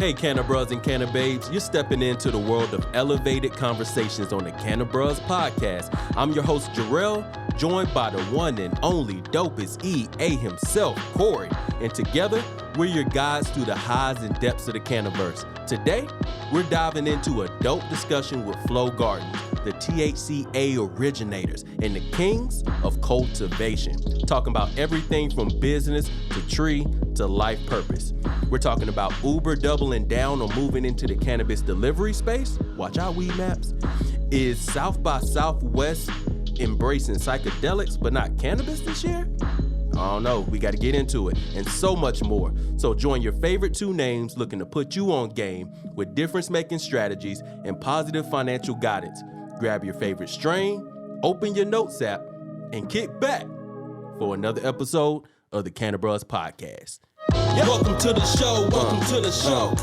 Hey, Cannabruhz and Cannababes, you're stepping into the world of elevated conversations on the Cannabruhz Podcast. I'm your host, Jarrell, joined by the one and only dopest EA himself, Corey. And together, we're your guides through the highs and depths of the Cannaverse. Today, we're diving into a dope discussion with Flow Gardens, the THC-A originators, and the kings of cultivation. Talking about everything from business to tree to life purpose. We're talking about Uber doubling down on moving into the cannabis delivery space. Watch out, weed maps. Is South by Southwest embracing psychedelics but not cannabis this year? I don't know. We got to get into it and so much more. So join your favorite two names looking to put you on game with difference-making strategies and positive financial guidance. Grab your favorite strain, open your notes app, and kick back for another episode of the Cannabruhz Podcast. Yep. Welcome to the show. Welcome to the show.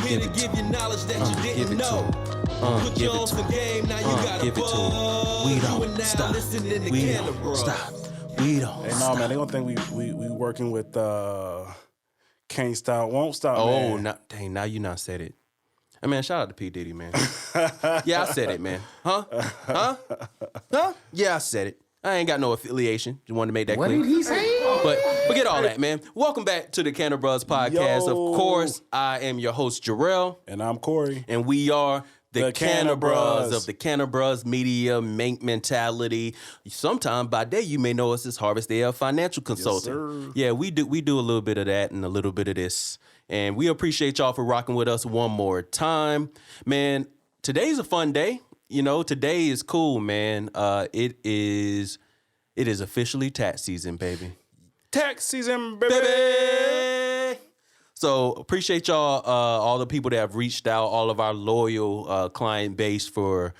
Here to give you knowledge that you didn't know. Put you on some game. Now you got to give it to him. We don't stop. We don't stop. We don't. Hey, no, man, they gonna think we working with Can't Stop, Won't Stop. Oh, man. Dang, now you not said it. I mean, shout out to P. Diddy, man. Yeah, I said it, man. Huh? Yeah, I said it. I ain't got no affiliation. Just wanted to make that clear. What did he say? But forget all that, man. Welcome back to the Cannabruhz Podcast. Yo. Of course, I am your host, Jarrell. And I'm Corey. And we are the Cannabruhz Cannabruhz of the Cannabruhz media mentality. Sometime by day, you may know us as Harvest AF Financial Consultant. sir. Yeah, we do a little bit of that and a little bit of this. And we appreciate y'all for rocking with us one more time. Man, today's a fun day. You know, today is cool, man. It is officially tax season, baby. Tax season, baby. So appreciate y'all, all the people that have reached out, all of our loyal client base for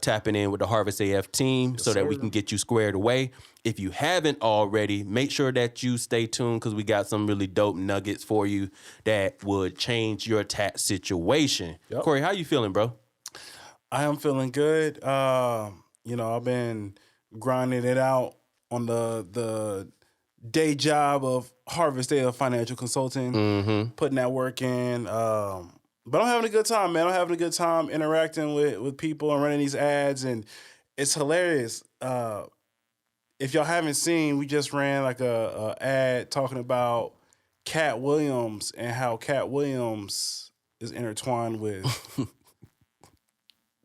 tapping in with the Harvest AF team so that we can get you squared away. If you haven't already, make sure that you stay tuned because we got some really dope nuggets for you that would change your tax situation. Yep. Corey, how you feeling, bro? I am feeling good. You know, I've been grinding it out on the day job of Harvest AF Financial Consulting, putting that work in. But I'm having a good time, man. I'm having a good time interacting with people and running these ads, and it's hilarious. If y'all haven't seen, we just ran like a ad talking about Cat Williams and how Cat Williams is intertwined with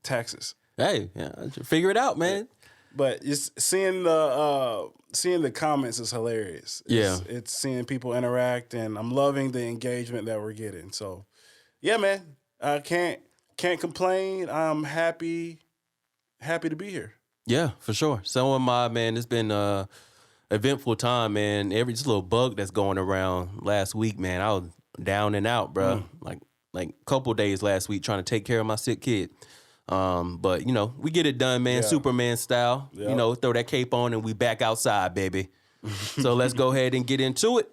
taxes. Hey, yeah, figure it out, man. But just seeing the comments is hilarious. It's seeing people interact, and I'm loving the engagement that we're getting. So, yeah, man, I can't complain. I'm happy to be here. Yeah, for sure. So am I, man. It's been a eventful time, man. This little bug that's going around last week, man, I was down and out, bro. Like a couple days last week trying to take care of my sick kid. But, you know, we get it done, man, Superman style. Yep. You know, throw that cape on and we back outside, baby. So let's go ahead and get into it.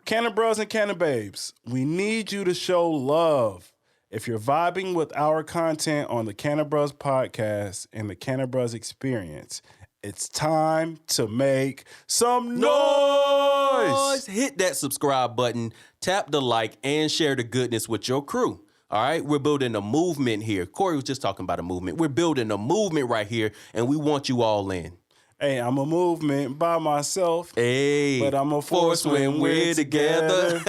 Cannabruhz and Cannababes, we need you to show love. If you're vibing with our content on the Cannabruhz Podcast and the Cannabruhz Experience, it's time to make some noise. Hit that subscribe button, tap the like, and share the goodness with your crew. All right, we're building a movement here. Corey was just talking about a movement. We're building a movement right here, and we want you all in. Hey, I'm a movement by myself. Hey, but I'm a force when we're together.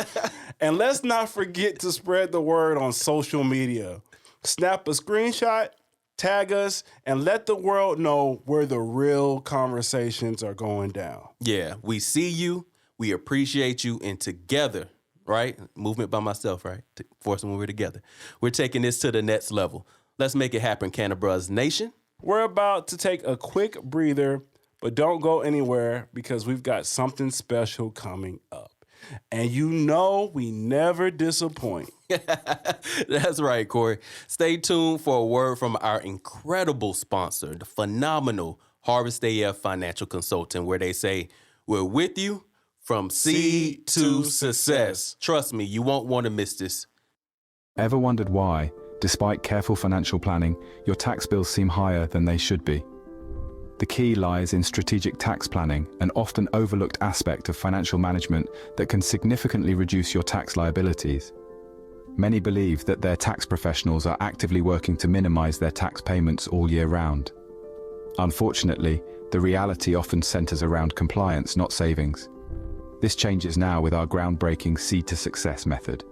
And let's not forget to spread the word on social media. Snap a screenshot, tag us, and let the world know where the real conversations are going down. Yeah, we see you, we appreciate you, and together, right? Movement by myself, right? Force when we're together. We're taking this to the next level. Let's make it happen, Cannabruhz Nation. We're about to take a quick breather, but don't go anywhere because we've got something special coming up. And you know we never disappoint. That's right, Corey. Stay tuned for a word from our incredible sponsor, the phenomenal Harvest AF Financial Consulting, where they say, we're with you from seed to success. Trust me, you won't want to miss this. Ever wondered why, despite careful financial planning, your tax bills seem higher than they should be? The key lies in strategic tax planning, an often overlooked aspect of financial management that can significantly reduce your tax liabilities. Many believe that their tax professionals are actively working to minimize their tax payments all year round. Unfortunately, the reality often centers around compliance, not savings. This changes now with our groundbreaking Seed to Success method.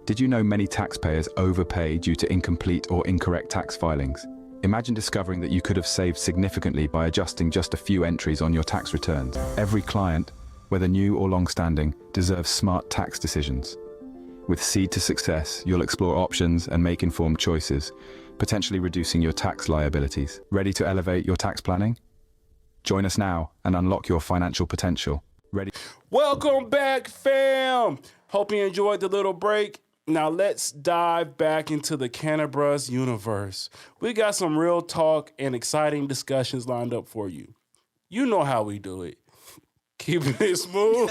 Did you know many taxpayers overpay due to incomplete or incorrect tax filings? Imagine discovering that you could have saved significantly by adjusting just a few entries on your tax returns. Every client, whether new or long-standing, deserves smart tax decisions. With Seed to Success, you'll explore options and make informed choices, potentially reducing your tax liabilities. Ready to elevate your tax planning? Join us now and unlock your financial potential. Ready? Welcome back, fam. Hope you enjoyed the little break. Now let's dive back into the Cannabruhz universe. We got some real talk and exciting discussions lined up for you. You know how we do it. Keeping it smooth.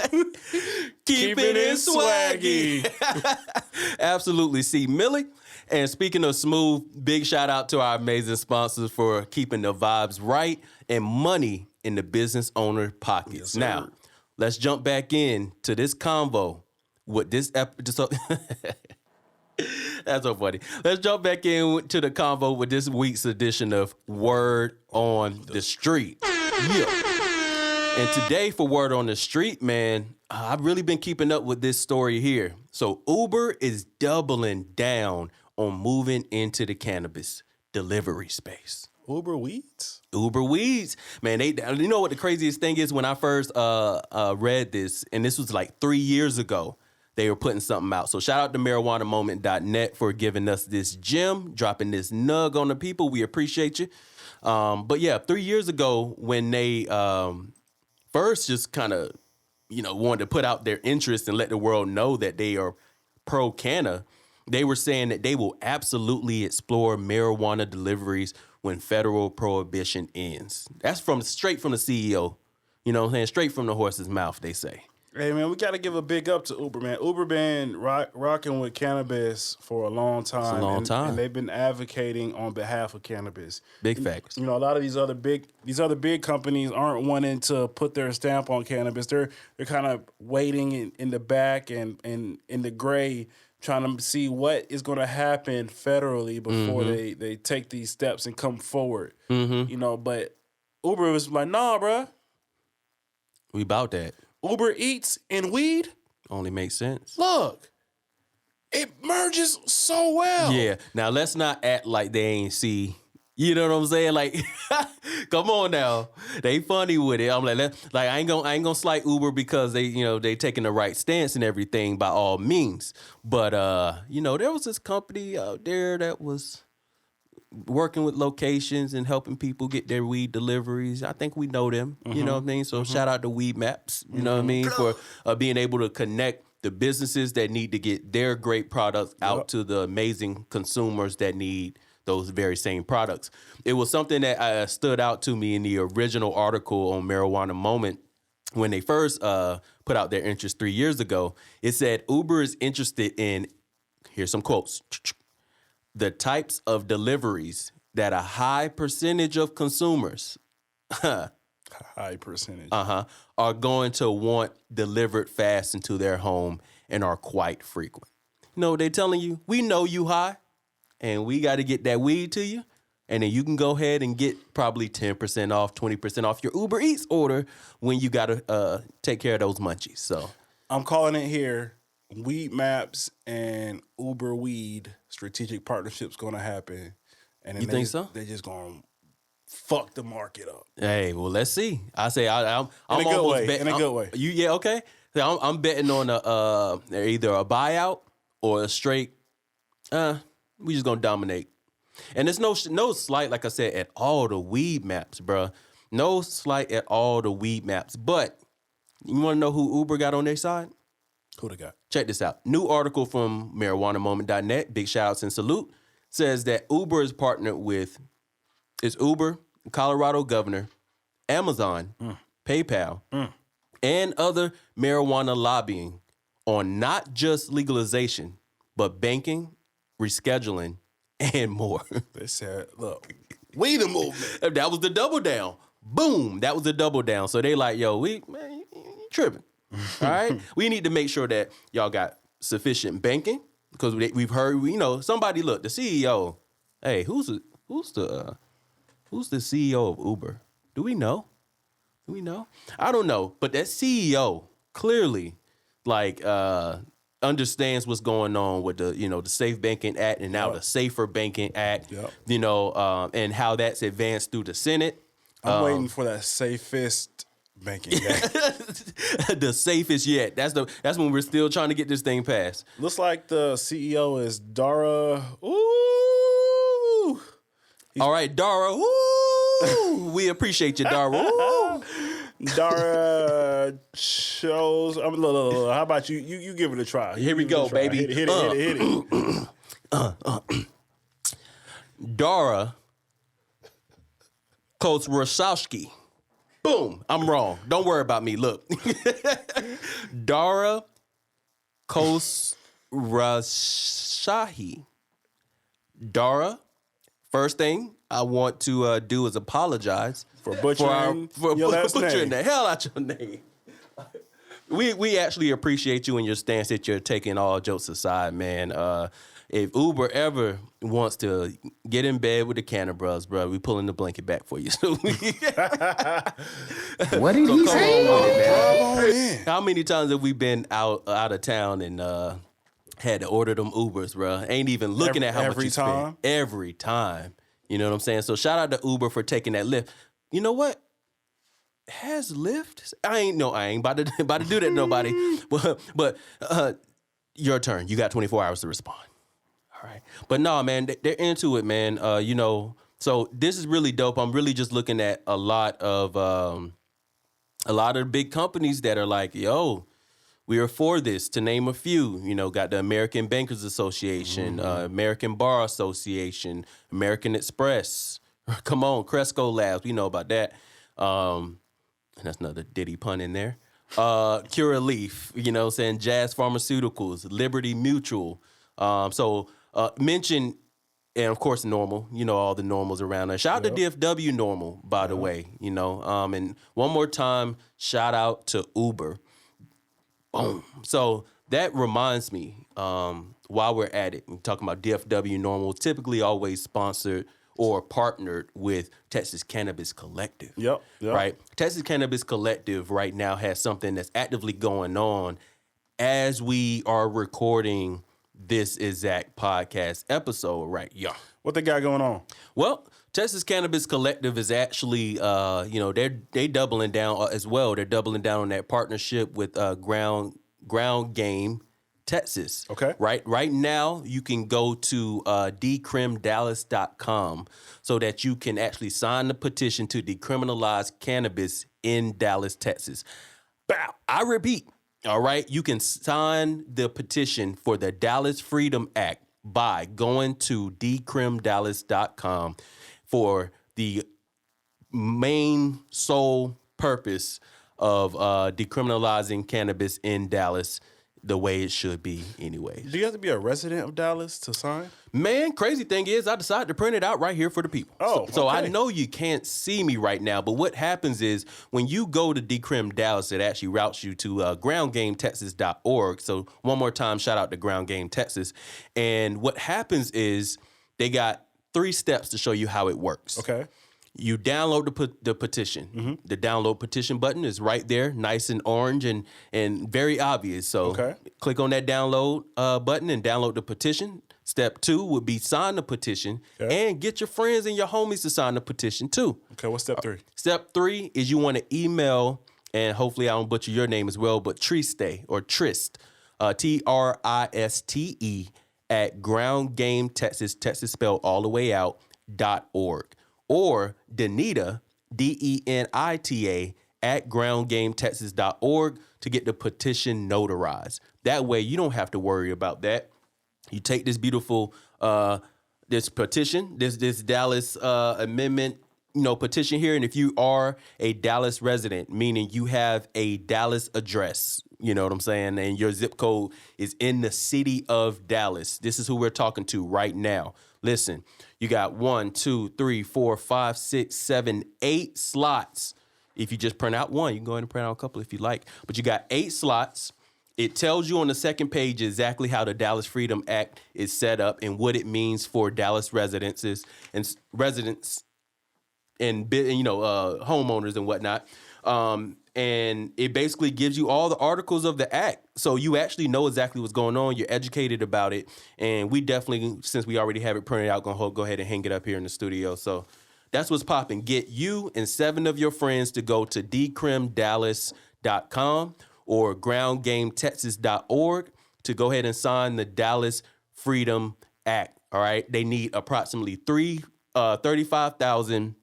Keeping it swaggy. Absolutely. See, Millie. And speaking of smooth, big shout out to our amazing sponsors for keeping the vibes right and money in the business owner pockets. Yes, now, let's jump back in to this convo with this episode. That's so funny. Let's jump back in to the convo with this week's edition of Word on the Street. Yeah. And today for Word on the Street, man, I've really been keeping up with this story here. So Uber is doubling down on moving into the cannabis delivery space. Uber Weeds? Uber Weeds. Man, you know what the craziest thing is? When I first read this, and this was like 3 years ago, they were putting something out. So shout out to marijuanamoment.net for giving us this gem, dropping this nug on the people. We appreciate you. But yeah, 3 years ago when they first just kind of, wanted to put out their interest and let the world know that they are pro-canna, they were saying that they will absolutely explore marijuana deliveries when federal prohibition ends. That's straight from the CEO. You know what I'm saying? Straight from the horse's mouth, they say. Hey, man, we got to give a big up to Uber, man. Uber been rocking with cannabis for a long time. It's a long time. And they've been advocating on behalf of cannabis. Big facts. A lot of these other big companies aren't wanting to put their stamp on cannabis. They're kind of waiting in the back and in the gray, trying to see what is going to happen federally before they take these steps and come forward. But Uber was like, nah, bruh. We about that. Uber Eats and weed? Only makes sense. Look, it merges so well. Yeah. Now, let's not act like they ain't see. You know what I'm saying? Like, come on now. They funny with it. I'm like I ain't gonna slight Uber because they taking the right stance and everything by all means. But there was this company out there that was working with locations and helping people get their weed deliveries. I think we know them. You know what I mean? So shout out to Weed Maps. You know what I mean? For being able to connect the businesses that need to get their great products out to the amazing consumers that need those very same products. It was something that stood out to me in the original article on Marijuana Moment when they first put out their interest 3 years ago. It said Uber is interested in, here's some quotes, the types of deliveries that a high percentage of consumers high percentage are going to want delivered fast into their home and are quite frequent. You know what they're telling you? We know you high, and we got to get that weed to you, and then you can go ahead and get probably 10% off, 20% off your Uber Eats order when you got to take care of those munchies. So I'm calling it here. Weed Maps and Uber Weed strategic partnership's going to happen. And you think so? They're just going to fuck the market up. Hey, well, let's see. I say I'm in a good way. In a good way. Okay. So I'm betting on either a buyout or a straight. We just gonna dominate. And there's no slight, like I said, at all the Weed Maps, bro. No slight at all the Weed Maps. But you want to know who Uber got on their side? Who they got? Check this out. New article from marijuanamoment.net, big shout outs and salute, says that Uber is partnered with, Uber, Colorado governor, Amazon, PayPal, and other marijuana lobbying on not just legalization, but banking, rescheduling, and more. They said, look, we the movement. That was the double down. Boom. That was the double down. So they like, yo, you tripping. All right? We need to make sure that y'all got sufficient banking, because we've heard, somebody look, the CEO. Hey, who's the CEO of Uber? Do we know? I don't know, but that CEO clearly understands what's going on with the Safe Banking Act and now the Safer Banking Act. Yep. And how that's advanced through the Senate. I'm waiting for that safest banking act. The safest yet. That's when we're still trying to get this thing passed. Looks like the CEO is Dara. Ooh. All right, Dara. Ooh. We appreciate you, Dara. Ooh. Dara shows. Look, how about you? You give it a try. Here we go, baby. Hit it. Dara Kozrowski. Boom. I'm wrong. Don't worry about me. Look. Dara Kozrowski. Dara, first thing I want to do is apologize for butchering the hell out your name. We actually appreciate you and your stance that you're taking, all jokes aside, man. If Uber ever wants to get in bed with the Cannabruhz, bro, we pulling the blanket back for you. What did he say? How many times have we been out of town and had to order them Ubers, bro? Ain't even looking at how much you spend. Every time. You know what I'm saying? So shout out to Uber for taking that lift. You know what? Has Lyft? I ain't about to do that to nobody. But your turn. You got 24 hours to respond. All right. But no, man, they're into it, man. So this is really dope. I'm really just looking at a lot of the big companies that are like, yo, we are for this, to name a few. Got the American Bankers Association, American Bar Association, American Express. Come on, Cresco Labs. We know about that. And that's another Diddy pun in there. Curaleaf, saying Jazz Pharmaceuticals, Liberty Mutual. Mention, and of course, Normal. All the normals around there. Shout out to DFW Normal, by the way. And one more time, shout out to Uber. Boom. So that reminds me, while we're at it, we're talking about DFW Normal, typically always sponsored or partnered with Texas Cannabis Collective. Yep. Right? Texas Cannabis Collective right now has something that's actively going on as we are recording this exact podcast episode right here. What they got going on? Well, Texas Cannabis Collective is actually, they doubling down as well. They're doubling down on that partnership with Ground Game Texas. Okay. Right now, you can go to decrimdallas.com so that you can actually sign the petition to decriminalize cannabis in Dallas, Texas. Bow. I repeat, all right, you can sign the petition for the Dallas Freedom Act by going to decrimdallas.com for the main sole purpose of decriminalizing cannabis in Dallas the way it should be anyways. Do you have to be a resident of Dallas to sign? Man, crazy thing is I decided to print it out right here for the people. So I know you can't see me right now, but what happens is when you go to Decrim Dallas, it actually routes you to groundgametexas.org. So one more time, shout out to Ground Game Texas. And what happens is they got 3 steps to show you how it works. Okay. You download the petition. Mm-hmm. The download petition button is right there, nice and orange and very obvious. So click on that download button and download the petition. Step 2 would be sign the petition and get your friends and your homies to sign the petition too. Okay, what's step 3? Step 3 is you want to email, and hopefully I don't butcher your name as well, but Triste or Trist, Triste at groundgametexas, Texas spelled all the way out, .org. Or Denita, DENITA, at groundgametexas.org to get the petition notarized. That way you don't have to worry about that. You take this beautiful, this petition, this Dallas amendment, petition here. And if you are a Dallas resident, meaning you have a Dallas address, you know what I'm saying, and your zip code is in the city of Dallas, this is who we're talking to right now. Listen, you got 1, 2, 3, 4, 5, 6, 7, 8 slots. If you just print out one, you can go ahead and print out a couple if you like. But you got 8 slots. It tells you on the second page exactly how the Dallas Freedom Act is set up and what it means for Dallas residents and homeowners and whatnot. And it basically gives you all the articles of the act. So you actually know exactly what's going on. You're educated about it. And we definitely, since we already have it printed out, going to go ahead and hang it up here in the studio. So that's what's popping. Get you and 7 of your friends to go to decrimdallas.com or groundgametexas.org to go ahead and sign the Dallas Freedom Act. All right. They need approximately 35,000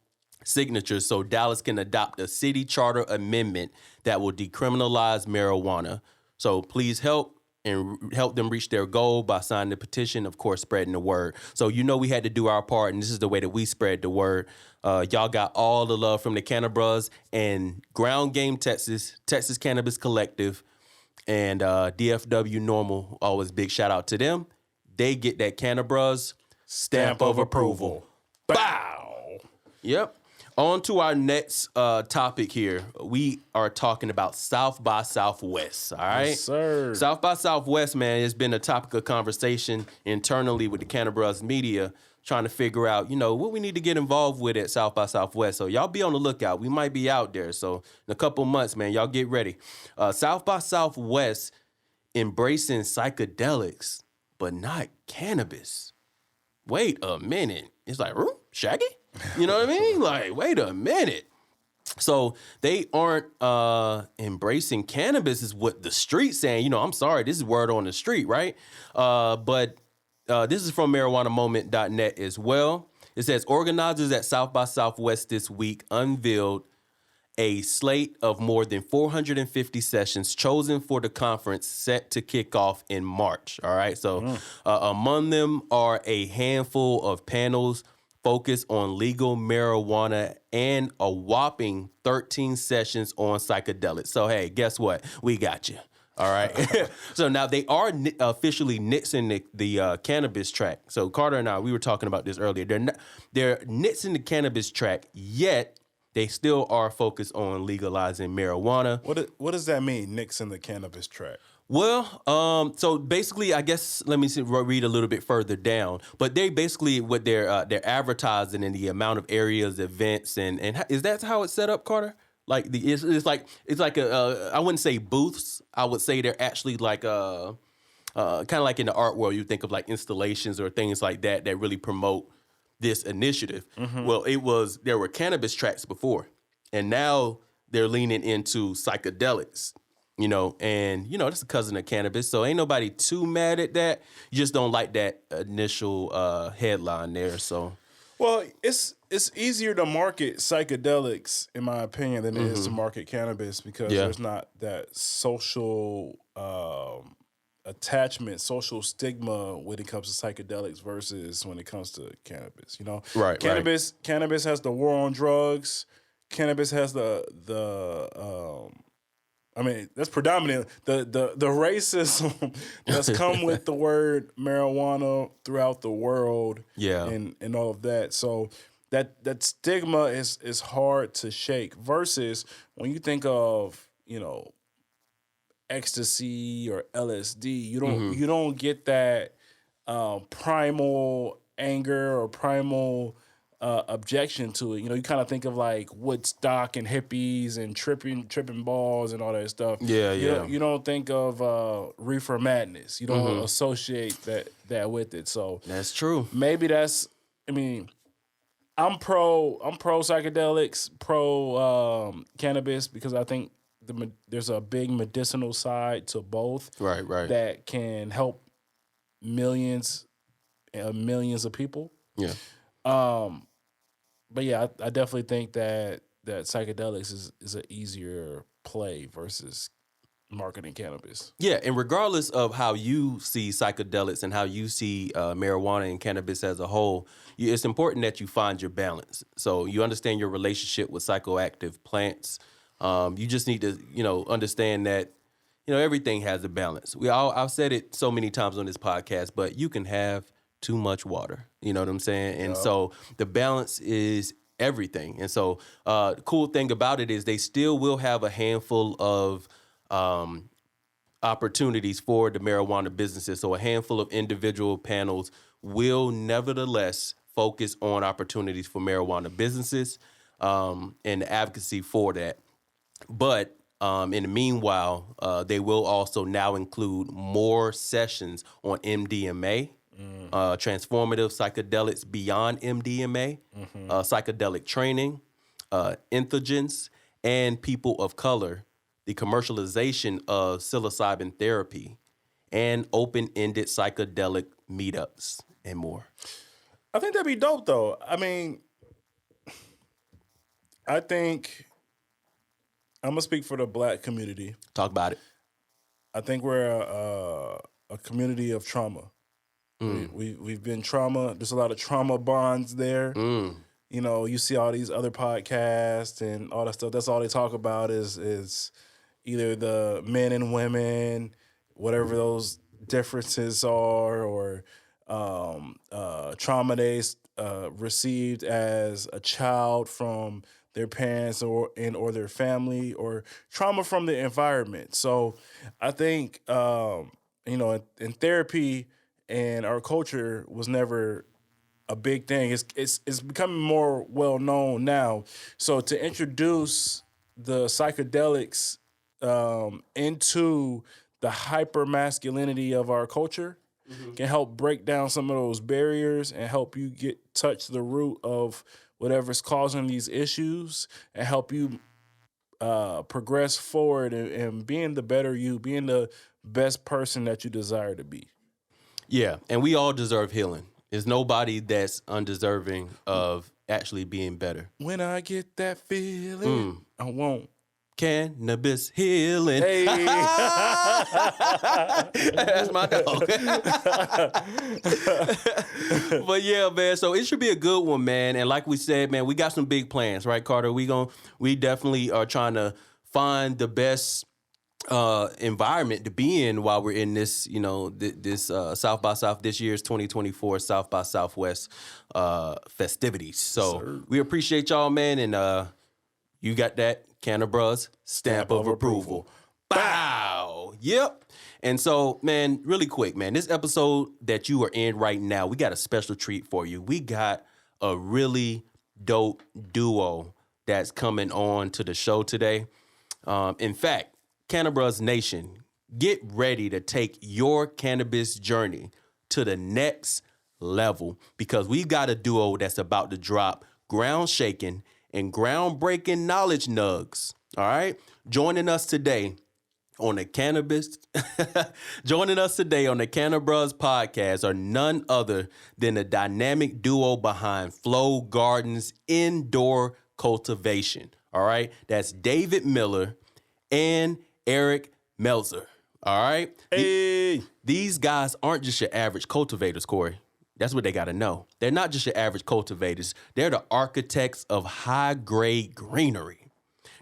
signatures so Dallas can adopt a city charter amendment that will decriminalize marijuana. So please help them reach their goal by signing the petition, of course, spreading the word. So we had to do our part, and this is the way that we spread the word. Y'all got all the love from the Cannabruhz and Ground Game Texas Cannabis Collective, and DFW Normal. Always big shout out to them. They get that Cannabruhz stamp of approval. Bow. Yep. On to our next topic here. We are talking about South by Southwest, all right? Yes, sir. South by Southwest, man, has been a topic of conversation internally with the Cannabruhz media, trying to figure out, what we need to get involved with at South by Southwest. So y'all be on the lookout. We might be out there. So in a couple months, man, y'all get ready. South by Southwest embracing psychedelics, but not cannabis. Wait a minute. It's like, Shaggy? You know what I mean? Like, wait a minute. So they aren't embracing cannabis is what the street's saying. I'm sorry, this is word on the street, right? But this is from marijuanamoment.net as well. It says organizers at South by Southwest this week unveiled a slate of more than 450 sessions chosen for the conference set to kick off in March. All right. So among them are a handful of panels focused on legal marijuana and a whopping 13 sessions on psychedelics. So, hey, guess what? We got you. All right. So now they are officially nixing the cannabis track. So Carter and I, we were talking about this earlier. They're nixing the cannabis track, yet they still are focused on legalizing marijuana. What does that mean, nixing the cannabis track? Well, so basically, I guess, let me read a little bit further down. But they basically, what they're advertising in the amount of areas, events, and is that how it's set up, Carter? Like it's like I wouldn't say booths. I would say they're actually like kind of like in the art world, you think of like installations or things like that really promote this initiative. Mm-hmm. Well, there were cannabis tracks before, and now they're leaning into psychedelics. And that's a cousin of cannabis, so ain't nobody too mad at that. You just don't like that initial headline there. So, well, it's easier to market psychedelics, in my opinion, than it is to market cannabis because there's not that social attachment, social stigma when it comes to psychedelics versus when it comes to cannabis. Right. Cannabis has the war on drugs. Cannabis has the that's predominant. The racism that's come with the word marijuana throughout the world, and all of that. So that stigma is hard to shake. Versus when you think of ecstasy or LSD, you don't get that primal anger or primal objection to it. You kind of think of like Woodstock and hippies and tripping balls and all that stuff. You don't think of reefer madness. You don't associate that with it. So that's true. Maybe that's. I'm pro psychedelics, pro cannabis because I think there's a big medicinal side to both. Right. That can help millions of people. Yeah. But yeah, I definitely think that psychedelics is an easier play versus marketing cannabis. Yeah, and regardless of how you see psychedelics and how you see marijuana and cannabis as a whole, it's important that you find your balance. So you understand your relationship with psychoactive plants. You just need to, understand that, everything has a balance. I've said it so many times on this podcast, but you can have too much water. You know what I'm saying? And so the balance is everything. And so the cool thing about it is they still will have a handful of opportunities for the marijuana businesses. So a handful of individual panels will nevertheless focus on opportunities for marijuana businesses and the advocacy for that. But in the meanwhile, they will also now include more sessions on MDMA, transformative psychedelics beyond MDMA, psychedelic training, entheogens, and people of color, the commercialization of psilocybin therapy, and open-ended psychedelic meetups, and more. I think that'd be dope, though. I mean, I think I'm gonna speak for the Black community. Talk about it. I think we're a community of trauma. We've been trauma. There's a lot of trauma bonds there. You know, you see all these other podcasts and all that stuff. That's all they talk about is either the men and women, whatever those differences are, or trauma they received as a child from their parents or their family, or trauma from the environment. So I think, you know, in therapy and our culture was never a big thing. It's becoming more well known now. So to introduce the psychedelics into the hyper masculinity of our culture can help break down some of those barriers and help you touch the root of whatever's causing these issues and help you progress forward and being the better you, being the best person that you desire to be. Yeah, and we all deserve healing. There's nobody that's undeserving of actually being better. When I get that feeling, I won't. Cannabis healing. Hey. That's my dog. But yeah, man, so it should be a good one, man. And like we said, man, we got some big plans, right, Carter? We definitely are trying to find the best environment to be in while we're in this, you know, this South by South, this year's 2024 South by Southwest festivities. So we appreciate y'all, man, and you got that Cannabruhz stamp of approval. Bow. Yep. And so, man, really quick, man, this episode that you are in right now, we got a special treat for you. We got a really dope duo that's coming on to the show today. In fact, Cannabruhz Nation, get ready to take your cannabis journey to the next level, because we've got a duo that's about to drop ground-shaking and groundbreaking knowledge nugs. All right? Joining us today on the Cannabruhz Podcast are none other than the dynamic duo behind Flow Gardens Indoor Cultivation. All right? That's David Miller and Erich Maelzer. All right? Hey. These guys aren't just your average cultivators, Corey. That's what they got to know. They're not just your average cultivators. They're the architects of high-grade greenery,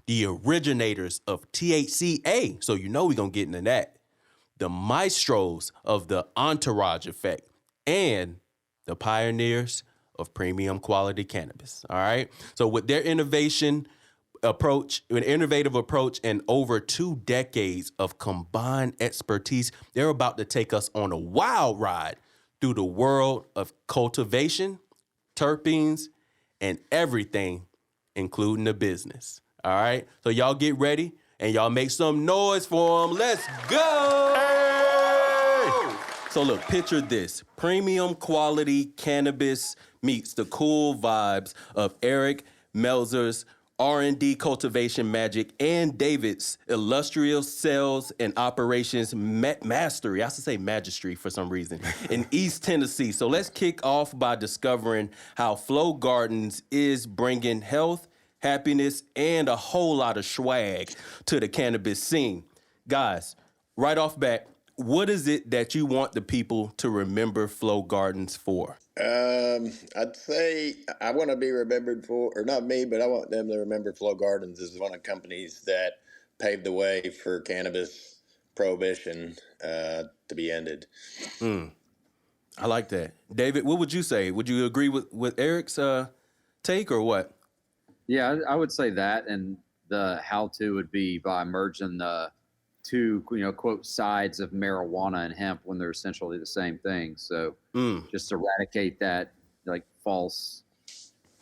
the originators of THC-A, so you know we're going to get into that, the maestros of the entourage effect, and the pioneers of premium quality cannabis, all right? So with their innovative approach, and over 2 decades of combined expertise, they're about to take us on a wild ride through the world of cultivation, terpenes, and everything, including the business. All right? So y'all get ready, and y'all make some noise for them. Let's go! Hey! So look, picture this. Premium quality cannabis meets the cool vibes of Erich Maelzer's R&D cultivation magic and David's illustrious sales and operations mastery. I should say magistry for some reason, in East Tennessee. So let's kick off by discovering how Flow Gardens is bringing health, happiness, and a whole lot of swag to the cannabis scene. Guys, right off bat, what is it that you want the people to remember Flow Gardens for? I'd say I want to be remembered for, or not me, but I want them to remember Flow Gardens as one of the companies that paved the way for cannabis prohibition to be ended. I like that. David, what would you say? Would you agree with Erich's take, or what? Yeah, I would say that, and the how-to would be by merging the two, quote, sides of marijuana and hemp when they're essentially the same thing. So just eradicate that like false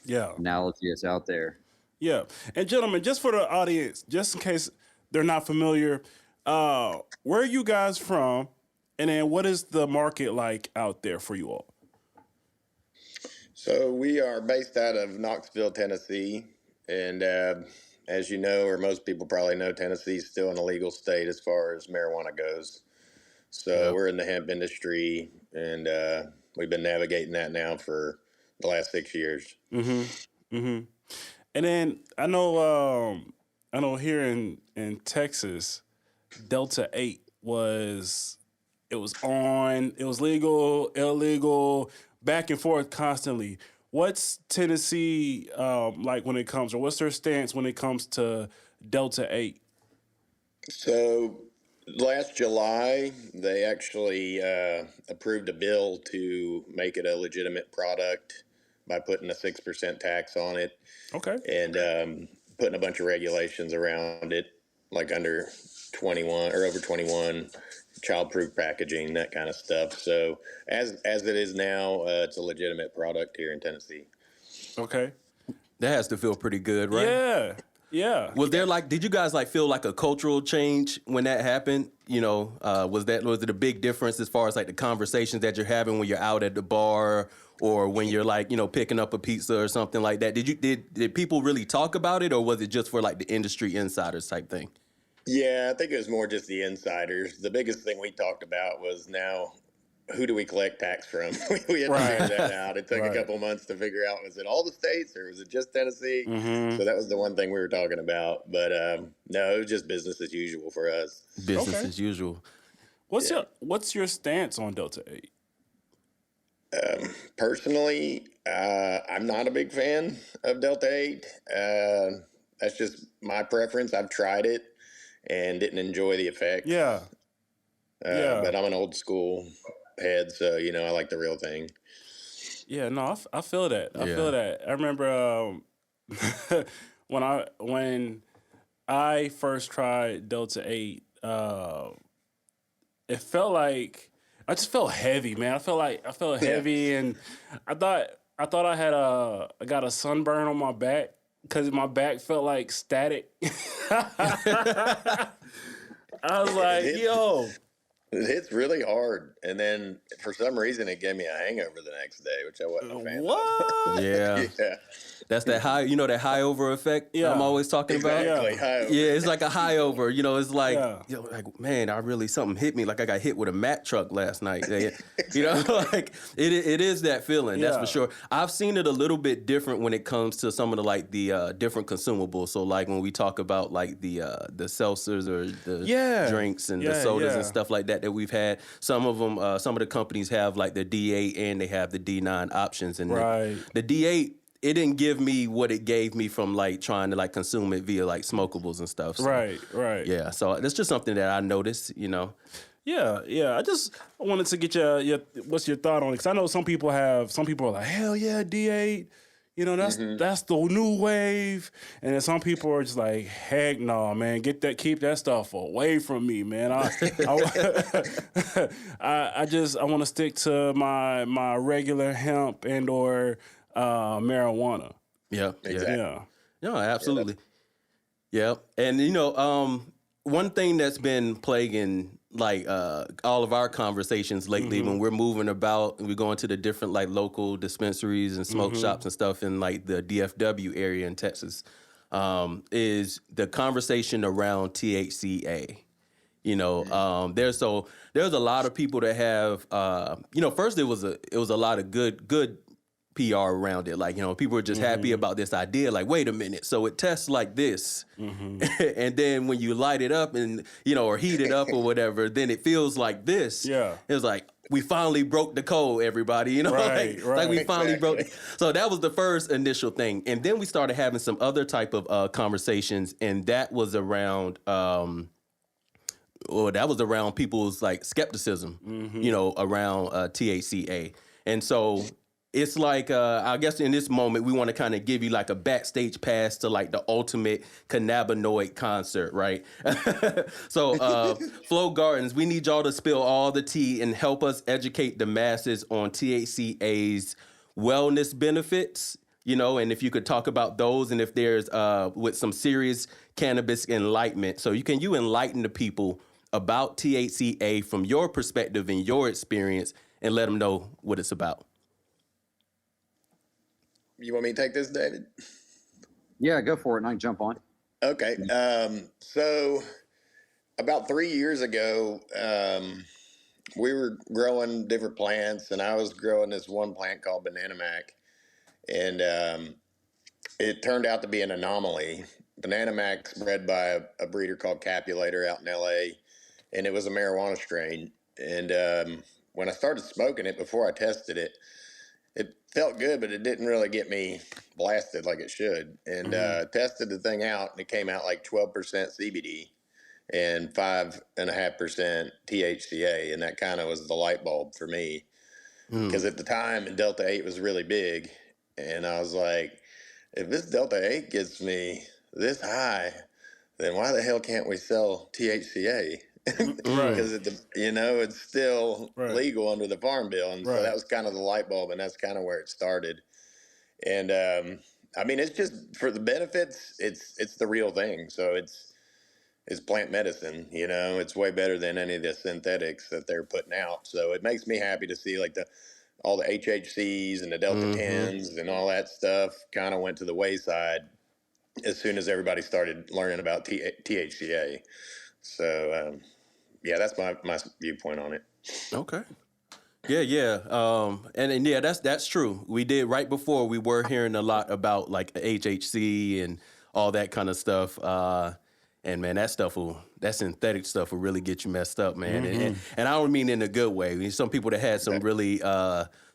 analogy that's out there. Yeah. And gentlemen, just for the audience, just in case they're not familiar, where are you guys from? And then what is the market like out there for you all? So we are based out of Knoxville, Tennessee. And as you know, or most people probably know, Tennessee is still an illegal state as far as marijuana goes. So we're in the hemp industry, and we've been navigating that now for the last 6 years. And then I know here in Texas, Delta-8 was legal, illegal, back and forth constantly. What's Tennessee like when it comes, or what's their stance when it comes to Delta-8? So last July, they actually approved a bill to make it a legitimate product by putting a 6% tax on it. Okay. And putting a bunch of regulations around it, like under 21 or over 21, child-proof packaging, that kind of stuff. So as it is now, it's a legitimate product here in Tennessee. Okay. That has to feel pretty good, right? Yeah. Was there did you guys feel like a cultural change when that happened? Was it a big difference as far as the conversations that you're having when you're out at the bar or when you're picking up a pizza or something like that? Did people really talk about it, or was it just for the industry insiders type thing? Yeah, I think it was more just the insiders. The biggest thing we talked about was now, who do we collect tax from? We had to figure that out. It took a couple months to figure out, was it all the states or was it just Tennessee? So that was the one thing we were talking about. But no, it was just business as usual for us. Business as usual. What's your stance on Delta-8? Personally, I'm not a big fan of Delta-8. That's just my preference. I've tried it and didn't enjoy the effect. But I'm an old school head, so I like the real thing. Yeah, no, I feel that. I feel that. I remember when I first tried Delta-8, it felt like I just felt heavy, man. I felt heavy, and I thought I got a sunburn on my back because my back felt like static. I was like, yo. It hits really hard, and then for some reason it gave me a hangover the next day, which I wasn't a fan of. Yeah. That's that high, that high over effect I'm always talking about. Yeah, it's like a high over. It's like, man, something hit me. Like I got hit with a Mack truck last night. It is that feeling. That's for sure. I've seen it a little bit different when it comes to some of the different consumables. So when we talk about the seltzers or the drinks and the sodas and stuff like that we've had, some of them, some of the companies have the D8 and they have the D9 options. And the D8, it didn't give me what it gave me from trying to consume it via smokables and stuff. So, right. Yeah, so that's just something that I noticed, Yeah. I wanted to get your what's your thought on it, because I know some people are like, hell yeah, D8. That's the new wave. And then some people are just like, heck no, man, keep that stuff away from me, man. I want to stick to my regular hemp and or marijuana. Yeah, exactly. Yeah. No, absolutely. Yeah. And one thing that's been plaguing all of our conversations lately when we're moving about and we're going to the different local dispensaries and smoke shops and stuff in the DFW area in Texas, is the conversation around THC-A. There's a lot of people that have first it was a lot of good PR around it. People are just happy about this idea. Wait a minute. So it tests like this. And then when you light it up and, or heat it up or whatever, then it feels like this. Yeah. It was like, we finally broke the code, everybody. We finally broke. So that was the first initial thing. And then we started having some other type of conversations. And that was around, people's skepticism, around THC-A. And so it's like, I guess in this moment, we want to kind of give you like a backstage pass to like the ultimate cannabinoid concert, right? So, Flow Gardens, we need y'all to spill all the tea and help us educate the masses on THC-A's wellness benefits, and if you could talk about those, and if there's with some serious cannabis enlightenment. So you enlighten the people about THC-A from your perspective and your experience, and let them know what it's about. You want me to take this, David? Yeah, go for it, and I can jump on. Okay. So about 3 years ago, we were growing different plants, and I was growing this one plant called Banana Mac, and it turned out to be an anomaly. Banana Mac's bred by a breeder called Capulator out in LA, and it was a marijuana strain. And when I started smoking it, before I tested it, it felt good, but it didn't really get me blasted like it should. And tested the thing out, and it came out like 12% CBD and 5.5% THC-A, and that kind of was the light bulb for me. Because at the time, Delta 8 was really big, and I was like, if this Delta 8 gets me this high, then why the hell can't we sell THC-A? Because it's still legal under the Farm Bill, and so that was kind of the light bulb, and that's kind of where it started. And I mean, it's just for the benefits. It's the real thing. So it's plant medicine. It's way better than any of the synthetics that they're putting out. So it makes me happy to see like all the HHCs and the Delta 10s and all that stuff kind of went to the wayside as soon as everybody started learning about THC-A. So. Yeah, that's my viewpoint on it. Okay. Yeah. And yeah, that's true. We did right before, we were hearing a lot about like HHC and all that kind of stuff. And man, that synthetic stuff will really get you messed up, man. And I don't mean in a good way. I mean, some people that had some really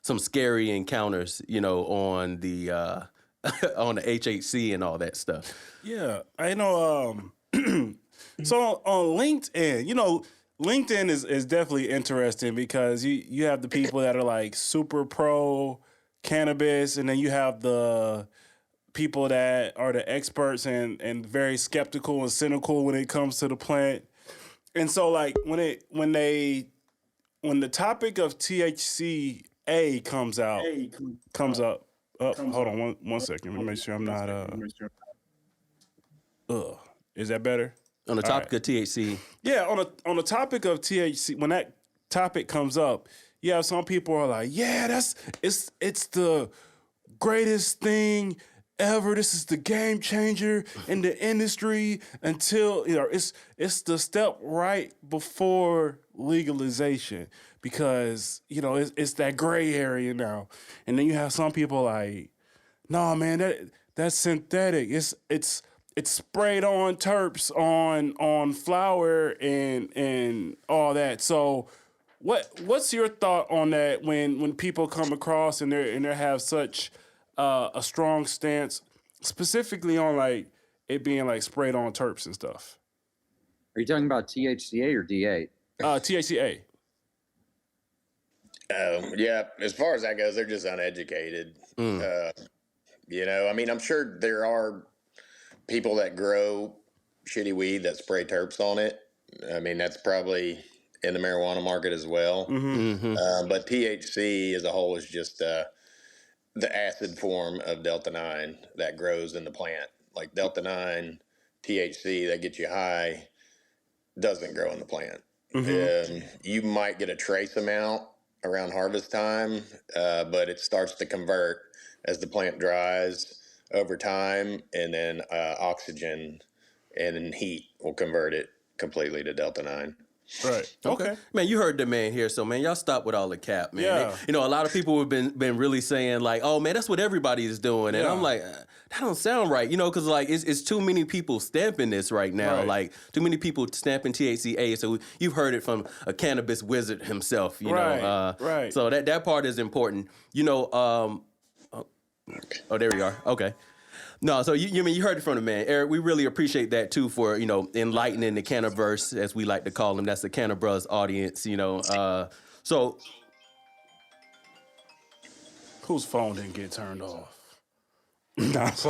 some scary encounters, on the on the HHC and all that stuff. Yeah, I know. So on LinkedIn, LinkedIn is definitely interesting because you have the people that are like super pro cannabis, and then you have the people that are the experts and very skeptical and cynical when it comes to the plant. And so like when the topic of THC-A comes up. Hold on one second. Let me make sure I'm not is that better? On the topic of THC. Yeah, on the topic of THC, when that topic comes up, some people are like, yeah, it's the greatest thing ever. This is the game changer in the industry until, it's the step right before legalization because, it's that gray area now. And then you have some people like, no, man, that's synthetic. It's sprayed on terps on flower and all that. So what's your thought on that when people come across and they have such a strong stance specifically on like it being like sprayed on terps and stuff? Are you talking about THC-A or D8? THC-A. Yeah, as far as that goes, they're just uneducated. I mean, I'm sure there are people that grow shitty weed that spray terps on it. I mean, that's probably in the marijuana market as well. But THC as a whole is just the acid form of Delta 9 that grows in the plant. Like Delta 9, THC that gets you high doesn't grow in the plant. You might get a trace amount around harvest time, but it starts to convert as the plant dries over time, and then oxygen and then heat will convert it completely to Delta 9. Right. Okay. Man, you heard the man here, so man, y'all stop with all the cap, man. Yeah. A lot of people have been really saying like, oh man, that's what everybody is doing, and I'm like, that don't sound right, because like it's too many people stamping this right now, like too many people stamping THC-A. So you've heard it from a cannabis wizard himself, you know. Right. So that part is important, Oh, there we are. Okay. No, so you heard it from the man. Eric, we really appreciate that too for, enlightening the Cannabruhz, as we like to call them. That's the Cannabruhz audience, So Whose phone didn't get turned off? That's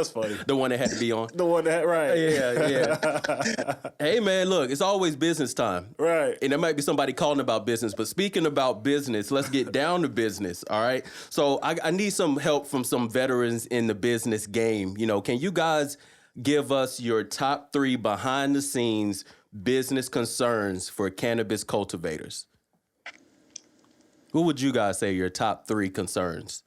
funny. The one that had to be on. The one that, right. Yeah. Hey, man, look, it's always business time. Right. And there might be somebody calling about business, but speaking about business, let's get down to business, all right? So I need some help from some veterans in the business game. You know, can you guys give us your top 3 behind-the-scenes business concerns for cannabis cultivators? Who would you guys say your top 3 concerns?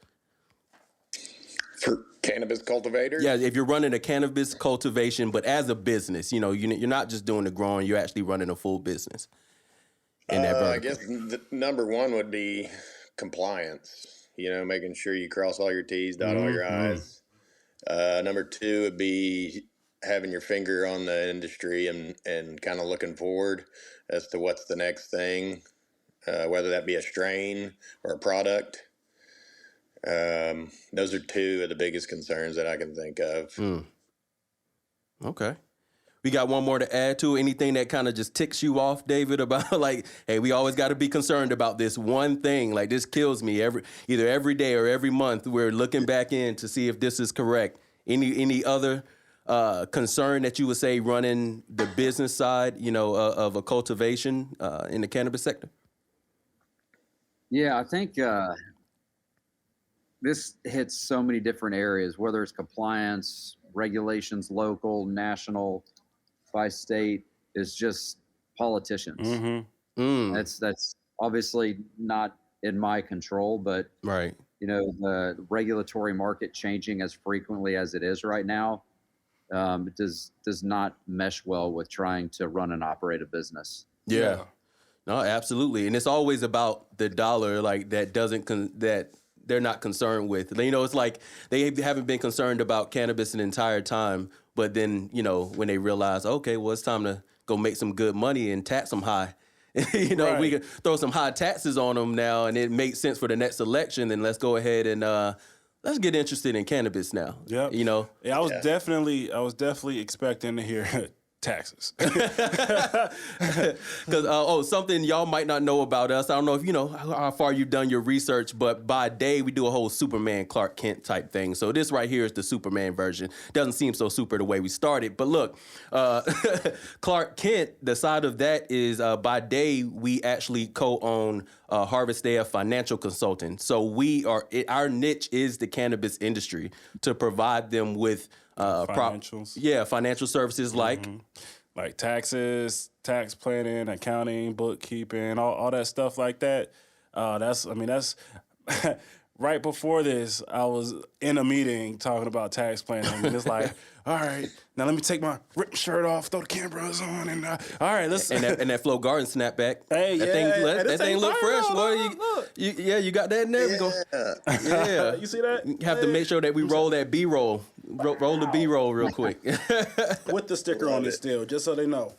For cannabis cultivators? Yeah, if you're running a cannabis cultivation, but as a business, you know, you're not just doing the growing, you're actually running a full business. In that I guess number 1 would be compliance. You know, making sure you cross all your T's, dot all your I's. Number 2 would be having your finger on the industry and kind of looking forward as to what's the next thing. Whether that be a strain or a product. Those are 2 of the biggest concerns that I can think of. Okay. We got one more to add to anything that kind of just ticks you off, David, about like, hey, we always got to be concerned about this one thing. Like, this kills me either every day or every month. We're looking back in to see if this is correct. Any other concern that you would say running the business side, you know, of a cultivation in the cannabis sector? Yeah, I think this hits so many different areas, whether it's compliance, regulations, local, national, by state, is just politicians. That's obviously not in my control, but right. You know, the regulatory market changing as frequently as it is right now, it does not mesh well with trying to run and operate a business. Yeah. No, absolutely. And it's always about the dollar, like that that they're not concerned with. You know, it's like they haven't been concerned about cannabis an entire time. But then, you know, when they realize, okay, well, it's time to go make some good money and tax them high. You know, we can throw some high taxes on them now and it makes sense for the next election. Then let's go ahead and let's get interested in cannabis now. Yeah. You know? Yeah, I was definitely expecting to hear taxes. Because something y'all might not know about us. I don't know if you know how far you've done your research, but by day we do a whole Superman Clark Kent type thing. So this right here is the Superman version. Doesn't seem so super the way we started, but look, Clark Kent, the side of that is by day we actually co-own Harvest Day of Financial Consulting. So our niche is the cannabis industry to provide them with financials. Financial services like taxes, tax planning, accounting, bookkeeping, all that stuff like that. That's right before this, I was in a meeting talking about tax planning, and it's like, all right, now let me take my ripped shirt off, throw the Cannabruhz on, and all right, let's and that Flow Garden snapback. Hey, that thing look fresh, boy. You got that in there. Yeah. You see that? You have to make sure that we roll that B-roll, roll the B-roll real quick with the sticker on it still, just so they know.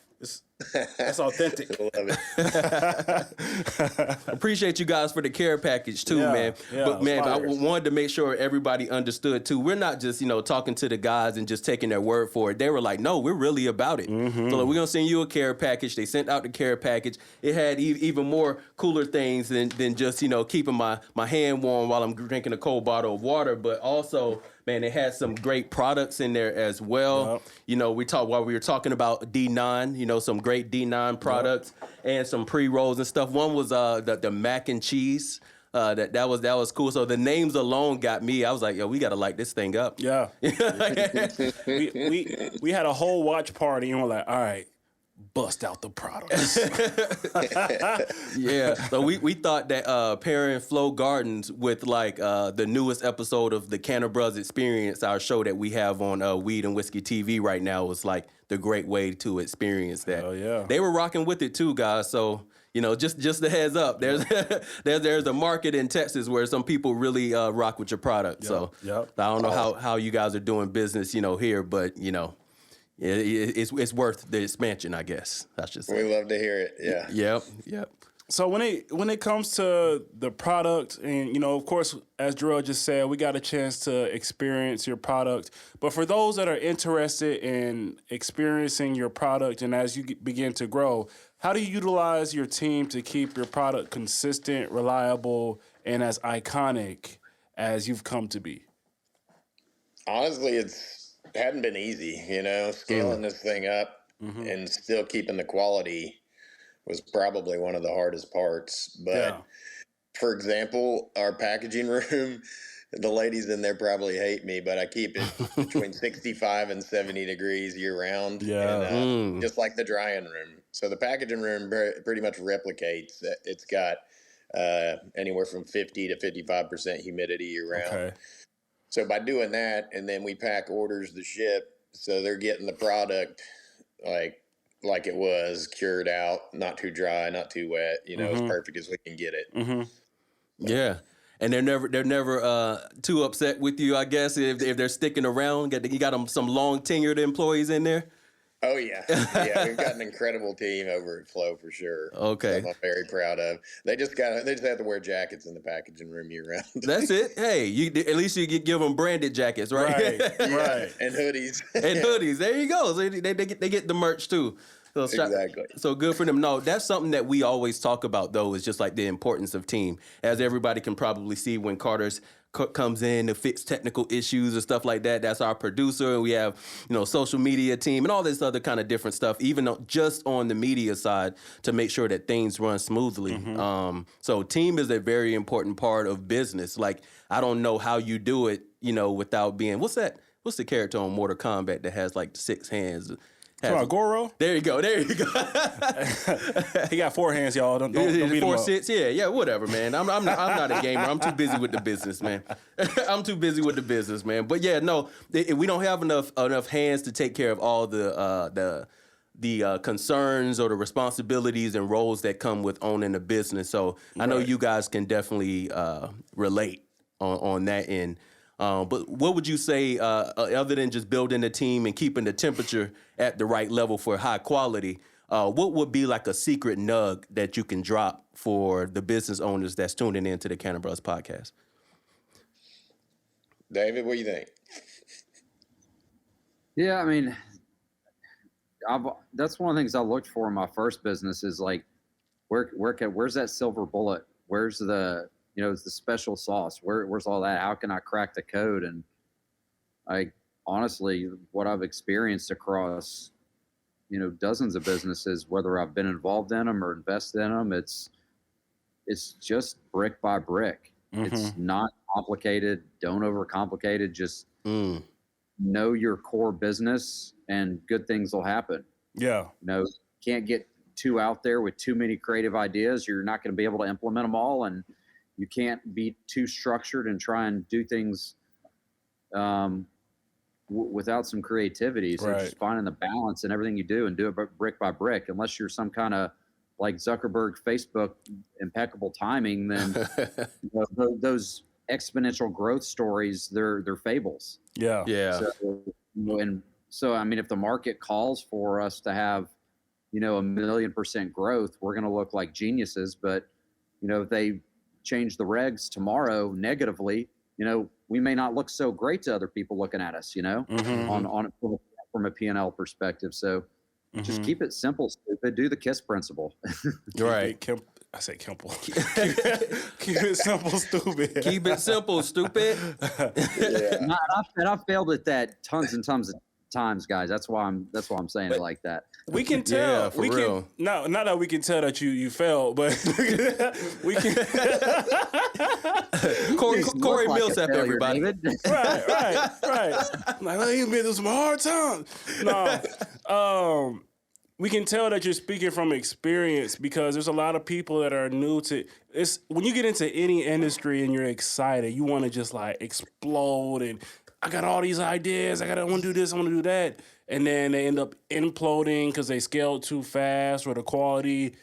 That's authentic. Love it. Appreciate you guys for the care package too, man. Yeah, but man, I wanted to make sure everybody understood too. We're not just talking to the guys and just taking their word for it. They were like, no, we're really about it. So like, we're gonna send you a care package. They sent out the care package. It had even more cooler things than just keeping my hand warm while I'm drinking a cold bottle of water, but also, man, they had some great products in there as well. Yep. While we were talking about D9, some great D9 products and some pre-rolls and stuff. One was the mac and cheese. That was cool. So the names alone got me. I was like, yo, we got to light this thing up. Yeah. we had a whole watch party and we're like, all right, bust out the products. Yeah. So we thought that pairing Flow Gardens with the newest episode of the Cannabruhz Experience, our show that we have on Weed and Whiskey TV right now, was like the great way to experience that. Oh yeah. They were rocking with it too, guys. So just a heads up. There's a market in Texas where some people really rock with your product. Yep. So I don't know how you guys are doing business, here, but it's worth the expansion, I guess. That's just we love to hear it. Yeah. Yep. So when it comes to the product, and of course, as Jarrell just said, we got a chance to experience your product. But for those that are interested in experiencing your product, and as you begin to grow, How do you utilize your team to keep your product consistent, reliable, and as iconic as you've come to be? Honestly, it hadn't been easy, scaling this thing up and still keeping the quality was probably one of the hardest parts. But for example, our packaging room, the ladies in there probably hate me, but I keep it between 65 and 70 degrees year round. And, just like the drying room. So the packaging room pretty much replicates. It's got anywhere from 50 to 55% humidity year round. Okay. So by doing that, and then we pack orders to ship, so they're getting the product like it was cured out, not too dry, not too wet, as perfect as we can get it. Yeah. And they're never too upset with you, I guess, if they're sticking around. You got them some long tenured employees in there. Oh yeah, yeah. We've got an incredible team over at Flow for sure. Okay, I'm very proud of. They just have to wear jackets in the packaging room year round. That's it. Hey, at least you give them branded jackets, right? Right. And hoodies. There you go. So they get the merch too. So exactly. So good for them. No, that's something that we always talk about, though, is just like the importance of team. As everybody can probably see when Carter's comes in to fix technical issues and stuff like that. That's our producer. And we have, social media team and all this other kind of different stuff, even just on the media side to make sure that things run smoothly. So team is a very important part of business. Like, I don't know how you do it, without being, what's the character on Mortal Kombat that has like 6 hands? Goro? There you go. He got 4 hands, y'all. Don't beat him 4, up. 6. Yeah, whatever, man. I'm not a gamer. I'm too busy with the business, man. But yeah, no, we don't have enough hands to take care of all the concerns or the responsibilities and roles that come with owning a business. So I know you guys can definitely relate on that end. But what would you say, other than just building a team and keeping the temperature at the right level for high quality, what would be like a secret nug that you can drop for the business owners that's tuning into the Cannabruhz Podcast? David, what do you think? Yeah, I mean, that's one of the things I looked for in my first business is like, where's that silver bullet? Where's the it's the special sauce. Where's all that? How can I crack the code? And honestly, what I've experienced across, dozens of businesses, whether I've been involved in them or invested in them, it's just brick by brick. It's not complicated. Don't overcomplicate it. Just know your core business and good things will happen. Yeah. Can't get too out there with too many creative ideas. You're not going to be able to implement them all. And you can't be too structured and try and do things without some creativity. So just finding the balance in everything you do and do it brick by brick. Unless you're some kind of like Zuckerberg, Facebook, impeccable timing, then those exponential growth stories, they're fables. Yeah. So I mean, if the market calls for us to have, 1,000,000% growth, we're going to look like geniuses. But, if they change the regs tomorrow negatively, we may not look so great to other people looking at us, on from a P&L perspective. So just keep it simple, stupid. Do the KISS principle. Right. I say Kemple. Keep it simple, stupid. Keep it simple, stupid. And I've failed at that tons and tons of times, guys. That's why I'm saying it like that. We can tell. For real. Not that we can tell that you failed, but we can. Corey Millsap, everybody. Right. Like, he's been through some hard times. No, we can tell that you're speaking from experience because there's a lot of people that are new to it's. When you get into any industry and you're excited, you want to just like explode and I got all these ideas. I want to do this. I want to do that. And then they end up imploding because they scaled too fast or the quality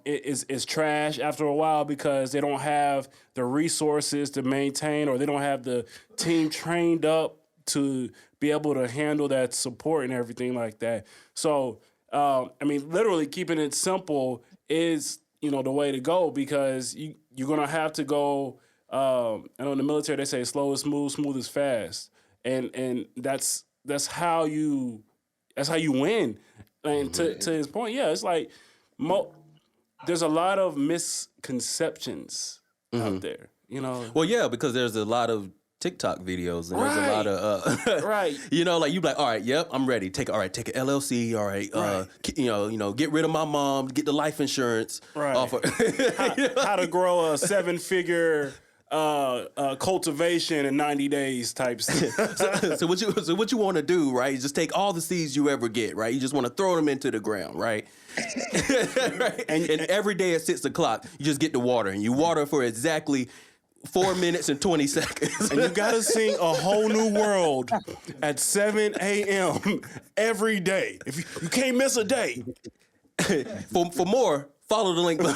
is trash after a while because they don't have the resources to maintain or they don't have the team trained up to be able to handle that support and everything like that. So, literally keeping it simple is, the way to go because you're going to have to go. I know in the military they say slow is smooth, smooth is fast, and that's how you win. And to his point, it's like there's a lot of misconceptions out there, you know. Well, yeah, because there's a lot of TikTok videos and there's a lot of right. You know, like you like, all right, yep, I'm ready. Take an LLC, all right, you know, get rid of my mom, get the life insurance off of how to grow a 7-figure cultivation in 90 days type stuff. So what you want to do, right? Is just take all the seeds you ever get, right? You just want to throw them into the ground, right? Right? And every day at 6 o'clock, you just get the water, and you water for exactly 4 minutes and 20 seconds. And you gotta sing A Whole New World at 7 a.m. every day. If you can't miss a day. For more, follow the link below.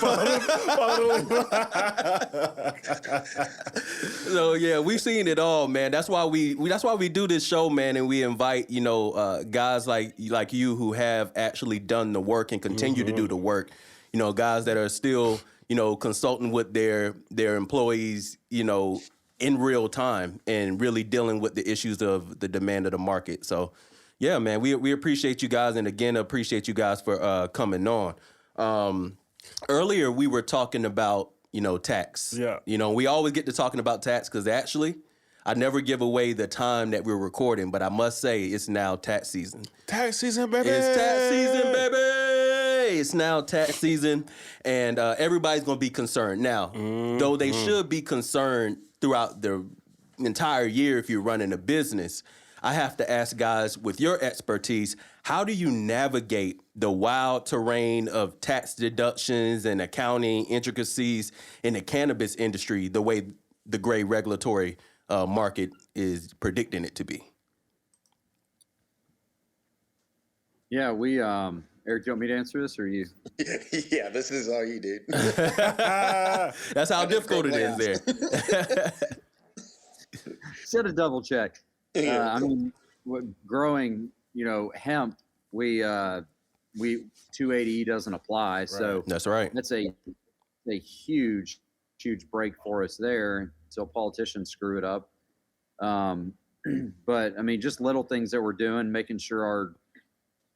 So yeah, we've seen it all, man. That's why we do this show, man, and we invite, you know, guys like you who have actually done the work and continue to do the work. You know, guys that are still, you know, consulting with their employees, you know, in real time and really dealing with the issues of the demand of the market. So yeah, man, we appreciate you guys, and again appreciate you guys for coming on. Earlier we were talking about, you know, tax. Yeah. You know, we always get to talking about tax because actually I never give away the time that we're recording, but I must say it's now tax season. Tax season, baby. It's tax season, baby. It's now tax season, and everybody's going to be concerned. Now, though they should be concerned throughout the entire year if you're running a business, I have to ask guys, with your expertise, how do you navigate the wild terrain of tax deductions and accounting intricacies in the cannabis industry the way the gray regulatory market is predicting it to be? Yeah, we, Eric, do you want me to answer this or you? Yeah, this is all you do. That's how difficult it is there. Should have double checked. I mean, growing, you know, hemp, we 280E doesn't apply. Right. So that's right. That's a huge break for us there until politicians screw it up. But I mean, just little things that we're doing, making sure our,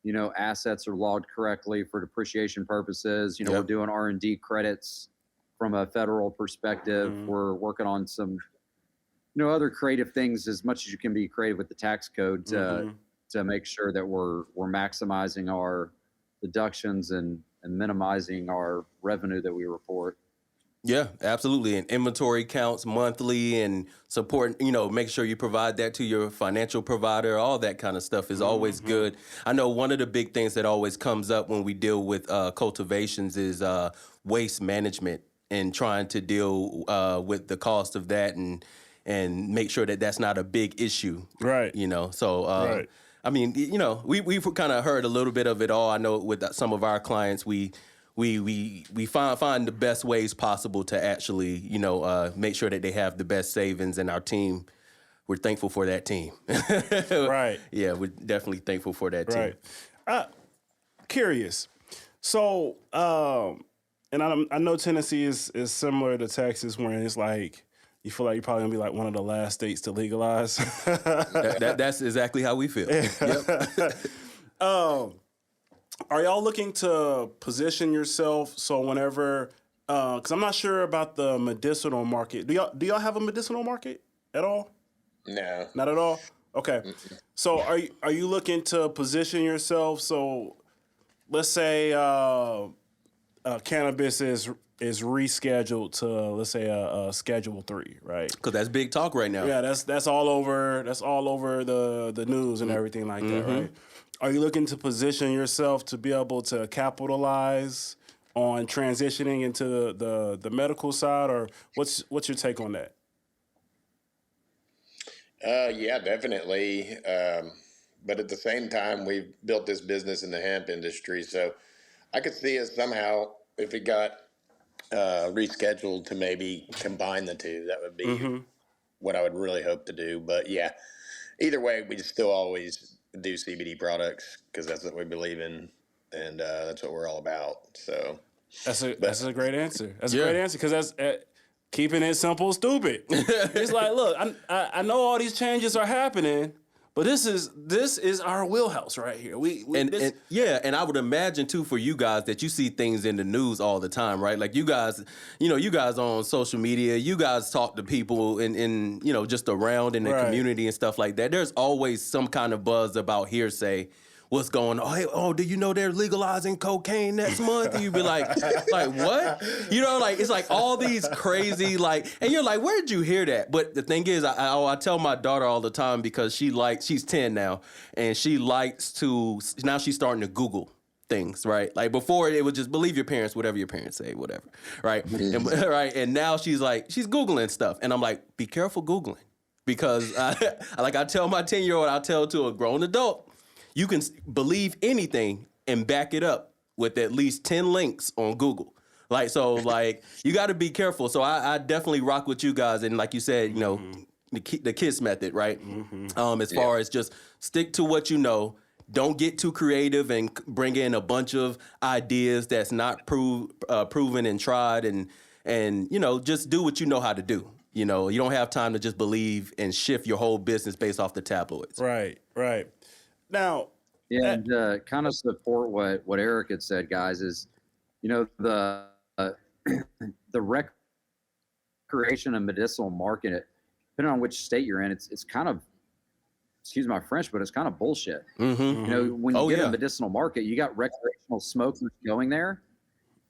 you know, assets are logged correctly for depreciation purposes. You know, we're doing R&D credits from a federal perspective. We're working on some, you know, other creative things as much as you can be creative with the tax code to make sure that we're maximizing our deductions and minimizing our revenue that we report. Yeah, absolutely. And inventory counts monthly and support, you know, make sure you provide that to your financial provider. All that kind of stuff is always good. I know one of the big things that always comes up when we deal with cultivations is waste management and trying to deal with the cost of that and make sure that that's not a big issue. Right. You know, so, I mean, you know, we've kind of heard a little bit of it all. I know with some of our clients, we find the best ways possible to actually, you know, make sure that they have the best savings, and our team, we're thankful for that team. Right. Yeah, we're definitely thankful for that team. Right. Curious. So, and I know Tennessee is similar to Texas, where it's like, you feel like you're probably gonna be like one of the last states to legalize. That's exactly how we feel. Yep. Are y'all looking to position yourself so whenever, because I'm not sure about the medicinal market. Do y'all have a medicinal market at all? No, not at all. Okay, so are you looking to position yourself so, let's say cannabis is rescheduled to, let's say a Schedule 3, right? Because that's big talk right now. Yeah, that's all over. That's all over the news and everything like that, right? Are you looking to position yourself to be able to capitalize on transitioning into the medical side, or what's your take on that? Yeah, definitely. But at the same time, we've built this business in the hemp industry, so I could see us somehow, if it got rescheduled, to maybe combine the two. That would be what I would really hope to do. But yeah, either way, we just still always do CBD products because that's what we believe in, and that's what we're all about. So that's a great answer. That's a great answer, because that's keeping it simple, stupid. It's like, look, I know all these changes are happening, But this is our wheelhouse right here. And I would imagine too for you guys that you see things in the news all the time, right? Like you guys on social media, you guys talk to people in just around in the community and stuff like that. There's always some kind of buzz about hearsay. What's going on? Hey, do you know they're legalizing cocaine next month? And you'd be like what? It's like all these crazy and you're like, where did you hear that? But the thing is, I tell my daughter all the time because she's 10 now, and she likes to, now she's starting to Google things, right? Like before it was just believe your parents, whatever your parents say, whatever, right? And now she's Googling stuff, and I'm like, be careful Googling, because I tell my 10-year-old, I'll tell to a grown adult, you can believe anything and back it up with at least 10 links on Google. You got to be careful. So I definitely rock with you guys. And like you said, the KISS method, right? As far as just stick to what you know. Don't get too creative and bring in a bunch of ideas that's not proven and tried. And just do what you know how to do. You don't have time to just believe and shift your whole business based off the tabloids. Right. Now, and kind of support what Erich had said, guys, is, the recreation and medicinal market, depending on which state you're in, it's kind of, excuse my French, but it's kind of bullshit. Mm-hmm. When you get a medicinal market, you got recreational smokers going there,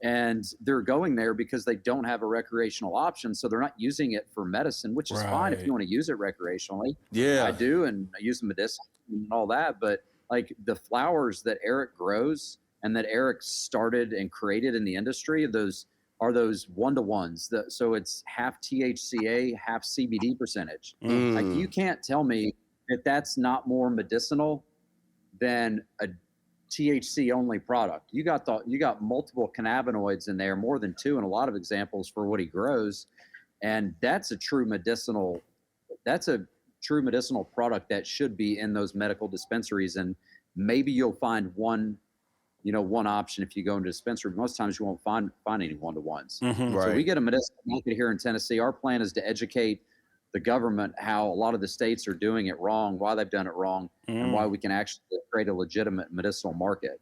and they're going there because they don't have a recreational option, so they're not using it for medicine, which is fine if you want to use it recreationally. Yeah, I do, and I use the medicine and all that, but like the flowers that Erich grows and that Erich started and created in the industry, those one-to-ones. So it's half THC-A, half CBD percentage. Like you can't tell me that that's not more medicinal than a THC only product. You got multiple cannabinoids in there, more than 2 in a lot of examples for what he grows, and that's a true medicinal product that should be in those medical dispensaries. And maybe you'll find one option if you go into a dispensary. Most times you won't find any one-to-ones. So we get a medicinal market here in Tennessee. Our plan is to educate the government how a lot of the states are doing it wrong, why they've done it wrong, and why we can actually create a legitimate medicinal market.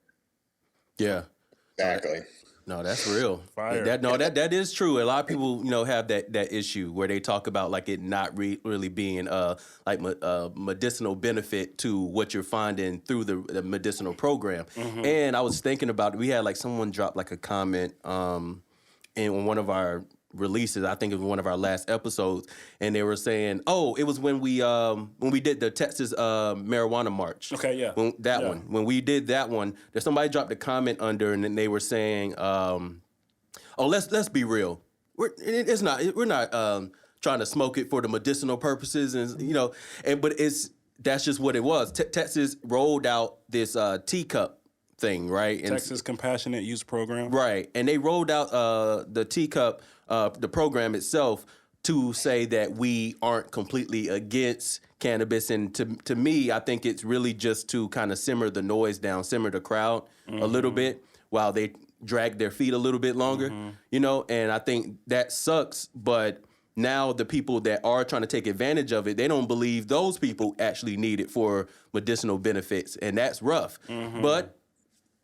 Yeah, exactly. No, that's real. Fire. That is true. A lot of people, have that issue where they talk about like it not really being medicinal benefit to what you're finding through the medicinal program. And I was thinking about, we had like someone drop like a comment in one of our releases, I think it was one of our last episodes, and they were saying, it was when we did the Texas marijuana march. Okay, yeah. When we did that one, there's somebody dropped a comment under, and then they were saying, let's be real. We're not trying to smoke it for the medicinal purposes, and but that's just what it was. Texas rolled out this teacup thing, right? And Texas Compassionate Use Program. Right. And they rolled out the teacup, the program itself, to say that we aren't completely against cannabis. And to me, I think it's really just to kind of simmer the noise down, simmer the crowd a little bit while they drag their feet a little bit longer, and I think that sucks. But now the people that are trying to take advantage of it, they don't believe those people actually need it for medicinal benefits. And that's rough. But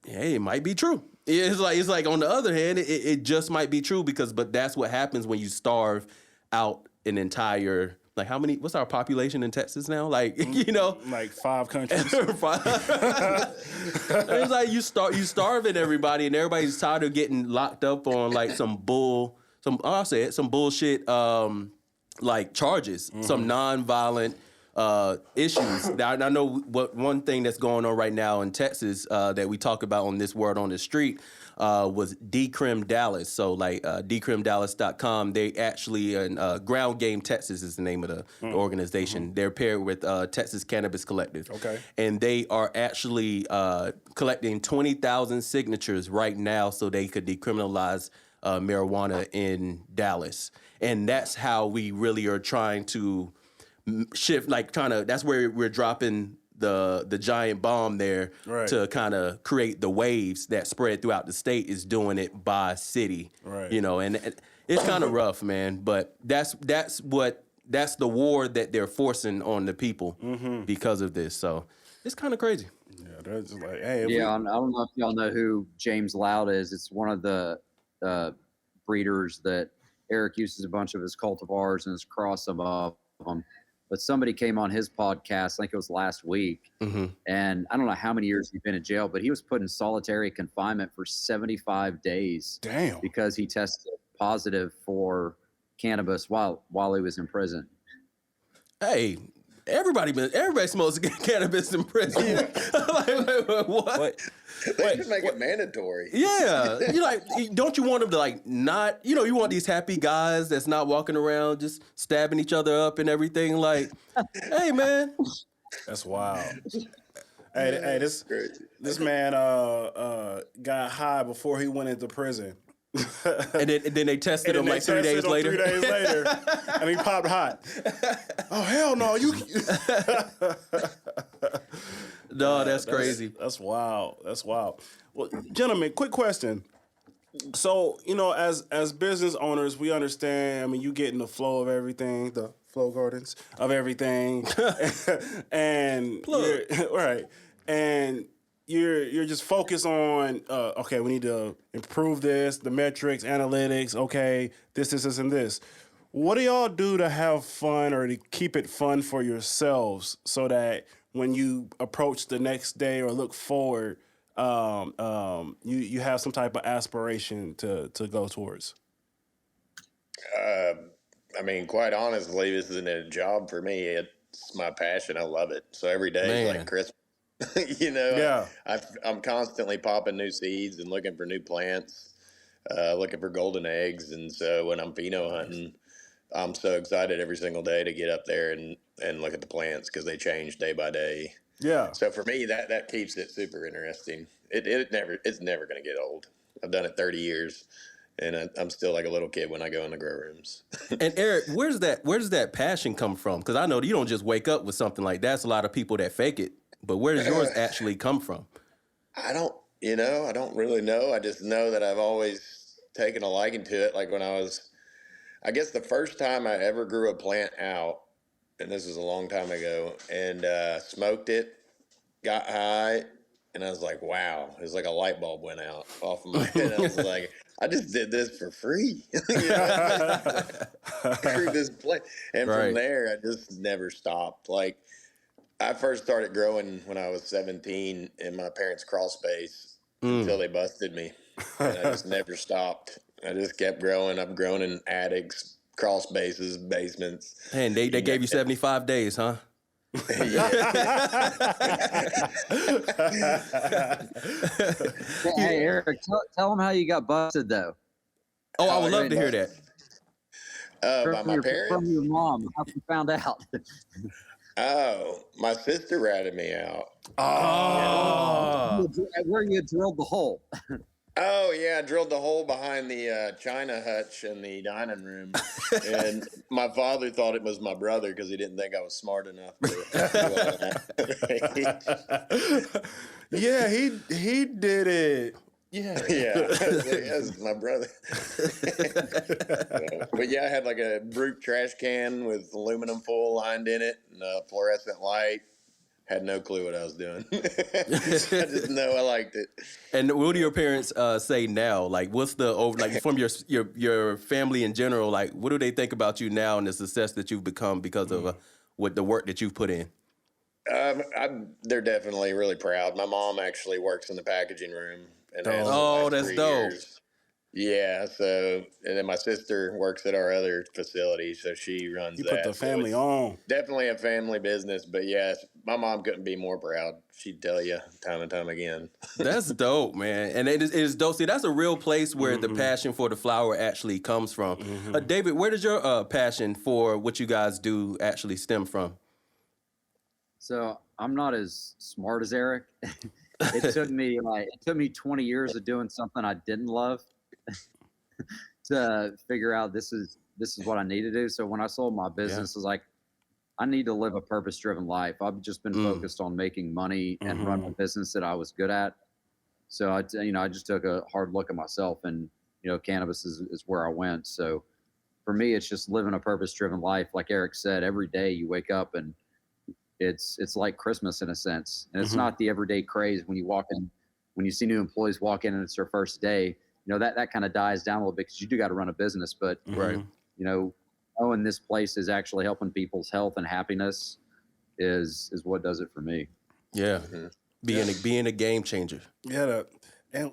hey, it might be true. It's like on the other hand, it just might be true but that's what happens when you starve out an entire, like what's our population in Texas now? Like, like 5 countries. It's like you starving everybody, and everybody's tired of getting locked up on like some bullshit like charges, some nonviolent issues. Now, I know one thing that's going on right now in Texas that we talk about on this Word on the Street was Decrim Dallas. So like decrimdallas.com, they actually, Ground Game Texas is the name of the organization. They're paired with Texas Cannabis Collective. Okay. And they are actually collecting 20,000 signatures right now so they could decriminalize marijuana in Dallas. And that's how we really are trying to shift, that's where we're dropping the giant bomb there to kind of create the waves that spread throughout the state, is doing it by city, and it's kind of rough, man. But that's what that's the war that they're forcing on the people because of this. So it's kind of crazy. Yeah, they're just like, hey. I don't know if y'all know who James Loud is. It's one of the breeders that Erich uses a bunch of his cultivars and has crossed some of them. But somebody came on his podcast, I think it was last week, and I don't know how many years he'd been in jail, but he was put in solitary confinement for 75 days. Damn. Because he tested positive for cannabis while he was in prison. Hey, everybody smokes cannabis in prison. Like, what? They should make it mandatory. Yeah, don't you want them to not? You want these happy guys that's not walking around just stabbing each other up and everything. Like, hey man, that's wild. Hey, this man got high before he went into prison. and then they tested him 3 days later. 3 days later, and he popped hot. Oh hell no! No, that's crazy. That's wild. That's wild. Well, gentlemen, quick question. So, as business owners, we understand. I mean, you get in the flow of everything, the flow gardens of everything, and you're just focused on, okay, we need to improve this, the metrics, analytics, okay, this, and this. What do y'all do to have fun or to keep it fun for yourselves so that when you approach the next day or look forward, you have some type of aspiration to go towards? I mean, quite honestly, this isn't a job for me. It's my passion. I love it. So every day is like Christmas. Yeah. I'm constantly popping new seeds and looking for new plants, looking for golden eggs. And so when I'm pheno hunting, I'm so excited every single day to get up there and look at the plants because they change day by day. Yeah. So for me, that keeps it super interesting. It's never going to get old. I've done it 30 years, and I'm still like a little kid when I go in the grow rooms. And Erich, where does that passion come from? Because I know you don't just wake up with something like that. There's a lot of people that fake it. But where does yours actually come from? I don't really know. I just know that I've always taken a liking to it. Like when I guess the first time I ever grew a plant out, and this was a long time ago, and smoked it, got high, and I was like, wow. It was like a light bulb went out off of my head. I was like, I just did this for free. Grew this plant. And from there, I just never stopped. Like, I first started growing when I was 17 in my parents' crawl space until they busted me. And I just never stopped. I just kept growing. I've grown in attics, crawl spaces, basements. And they gave you 75 days, huh? Hey, Erich, tell them how you got busted, though. Oh, I would love to hear that. By my parents? From your mom. How you found out? Oh, my sister ratted me out. Oh. Where you drilled the hole. Oh, yeah, I drilled the hole behind the china hutch in the dining room. And my father thought it was my brother because he didn't think I was smart enough to do all that. Yeah, he did it. Yeah. Yeah, it's my brother. But yeah, I had like a brute trash can with aluminum foil lined in it and a fluorescent light. Had no clue what I was doing. I just know I liked it. And what do your parents say now? Like, what's from your family in general? Like, what do they think about you now and the success that you've become because of with the work that you've put in? They're definitely really proud. My mom actually works in the packaging room. And that's dope. Yeah, so, and then my sister works at our other facility, so she runs that. You put the family on. Definitely a family business, but yes, my mom couldn't be more proud. She'd tell you time and time again. That's dope, man. And it is dope. See, that's a real place where the passion for the flower actually comes from. David, where does your passion for what you guys do actually stem from? So I'm not as smart as Erich. It took me 20 years of doing something I didn't love to figure out this is what I need to do. So when I sold my business, I was like, I need to live a purpose-driven life. I've just been focused on making money and run a business that I was good at. So I just took a hard look at myself, and cannabis is where I went. So for me, it's just living a purpose-driven life. Like Erich said, every day you wake up and it's like Christmas in a sense. And it's not the everyday craze when you see new employees walk in and it's their first day, that kind of dies down a little bit because you do got to run a business. But, knowing this place is actually helping people's health and happiness is what does it for me. Yeah. Being a game changer. Yeah. And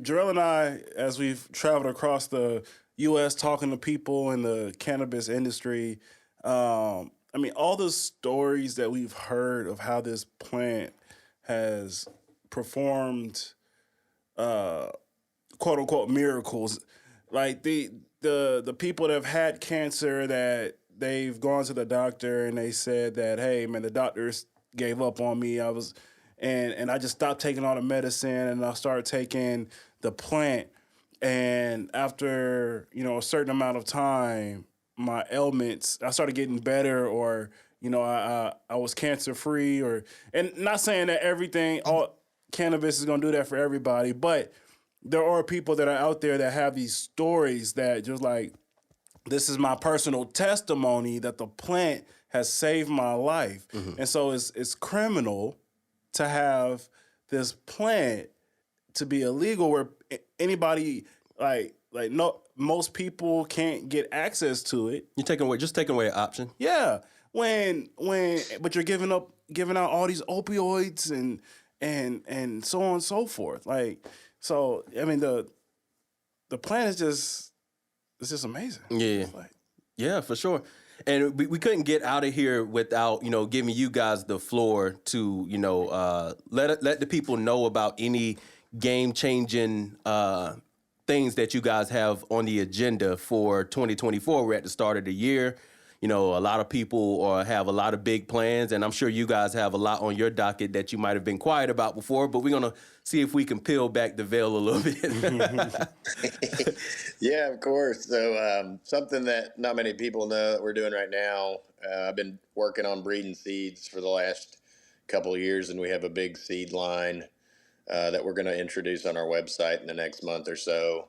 Jarrell and I, as we've traveled across the U.S. talking to people in the cannabis industry, all the stories that we've heard of how this plant has performed, quote unquote, miracles. Like the people that have had cancer that they've gone to the doctor and they said that, hey, man, the doctors gave up on me. And I just stopped taking all the medicine and I started taking the plant. And after, a certain amount of time, my ailments, I started getting better, or, I was cancer free, and not saying that all cannabis is going to do that for everybody, but there are people that are out there that have these stories that just like, this is my personal testimony that the plant has saved my life. And so it's criminal to have this plant to be illegal where anybody most people can't get access to it. You're taking away an option. Yeah. But you're giving out all these opioids and so on and so forth. The plant is just amazing. Yeah. Yeah, for sure. And we couldn't get out of here without, giving you guys the floor to, let the people know about any game-changing things that you guys have on the agenda for 2024. We're at the start of the year. A lot of people have a lot of big plans, and I'm sure you guys have a lot on your docket that you might have been quiet about before, but we're going to see if we can peel back the veil a little bit. Yeah, of course. So something that not many people know that we're doing right now, I've been working on breeding seeds for the last couple of years, and we have a big seed line that we're going to introduce on our website in the next month or so.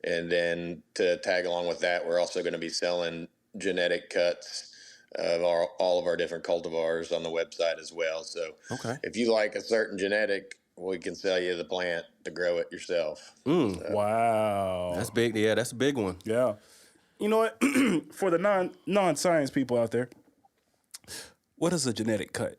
And then to tag along with that, we're also going to be selling genetic cuts of all of our different cultivars on the website as well. So if you like a certain genetic, we can sell you the plant to grow it yourself. So. Wow. That's big. Yeah, that's a big one. Yeah. You know what? For the non-science people out there, what is a genetic cut?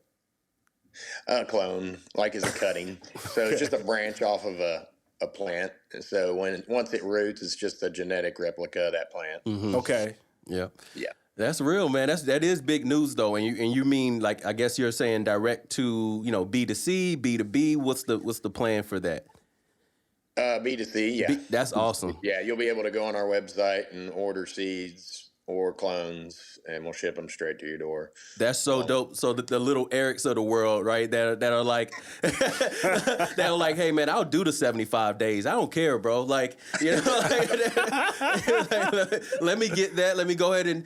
A clone, like is a cutting. So it's just a branch off of a plant. So once it roots, it's just a genetic replica of that plant. Okay. Yeah. Yeah. That's real, man. That is big news though. And you mean, like, I guess you're saying direct to, B2C, B2B. What's the plan for that? B2C, yeah. That's awesome. Yeah, you'll be able to go on our website and order seeds or clones, and we'll ship them straight to your door. That's so dope. So the little Erics of the world, right? That are like, hey man, I'll do the 75 days. I don't care, bro. Like, let me get that. Let me go ahead and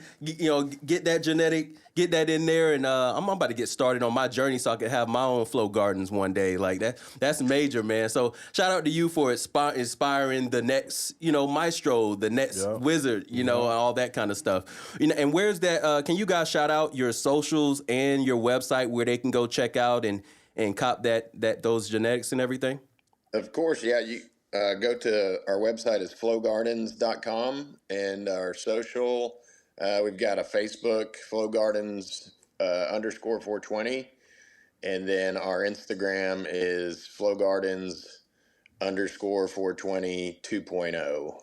get that genetic, get that in there, and I'm about to get started on my journey so I can have my own flow gardens one day. Like that's major, man. So shout out to you for inspiring the next, maestro, the next wizard, all that kind of stuff. And where's that? Can you guys shout out your socials and your website where they can go check out and cop those genetics and everything? Of course, yeah. You go to our website is flowgardens.com, and our social. We've got a Facebook, Flow Gardens _420. And then our Instagram is Flow Gardens _420 2.0.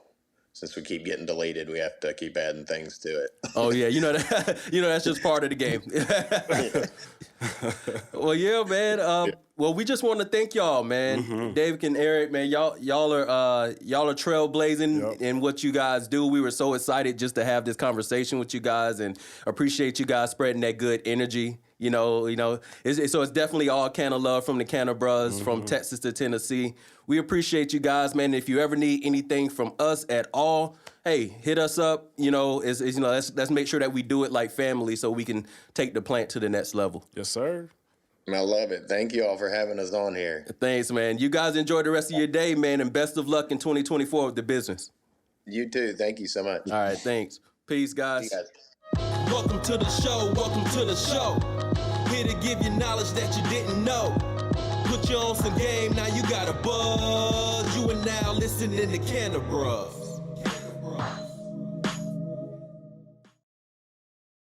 Since we keep getting deleted, we have to keep adding things to it. Oh yeah, that's just part of the game. Well, yeah, man. Well, we just want to thank y'all, man. David and Eric, man. Y'all are trailblazing in what you guys do. We were so excited just to have this conversation with you guys, and appreciate you guys spreading that good energy. So it's definitely all Canna love from the Cannabruhz, from Texas to Tennessee. We appreciate you guys, man. If you ever need anything from us at all, hey, hit us up. Let's make sure that we do it like family so we can take the plant to the next level. Yes, sir. I love it. Thank you all for having us on here. Thanks, man. You guys enjoy the rest of your day, man, and best of luck in 2024 with the business. You too. Thank you so much. All right, thanks. Peace, guys. See you guys. Welcome to the show. Welcome to the show. Here to give you knowledge that you didn't know. Put you on some game, now you got a buzz. You are now listening to Cannabruhz.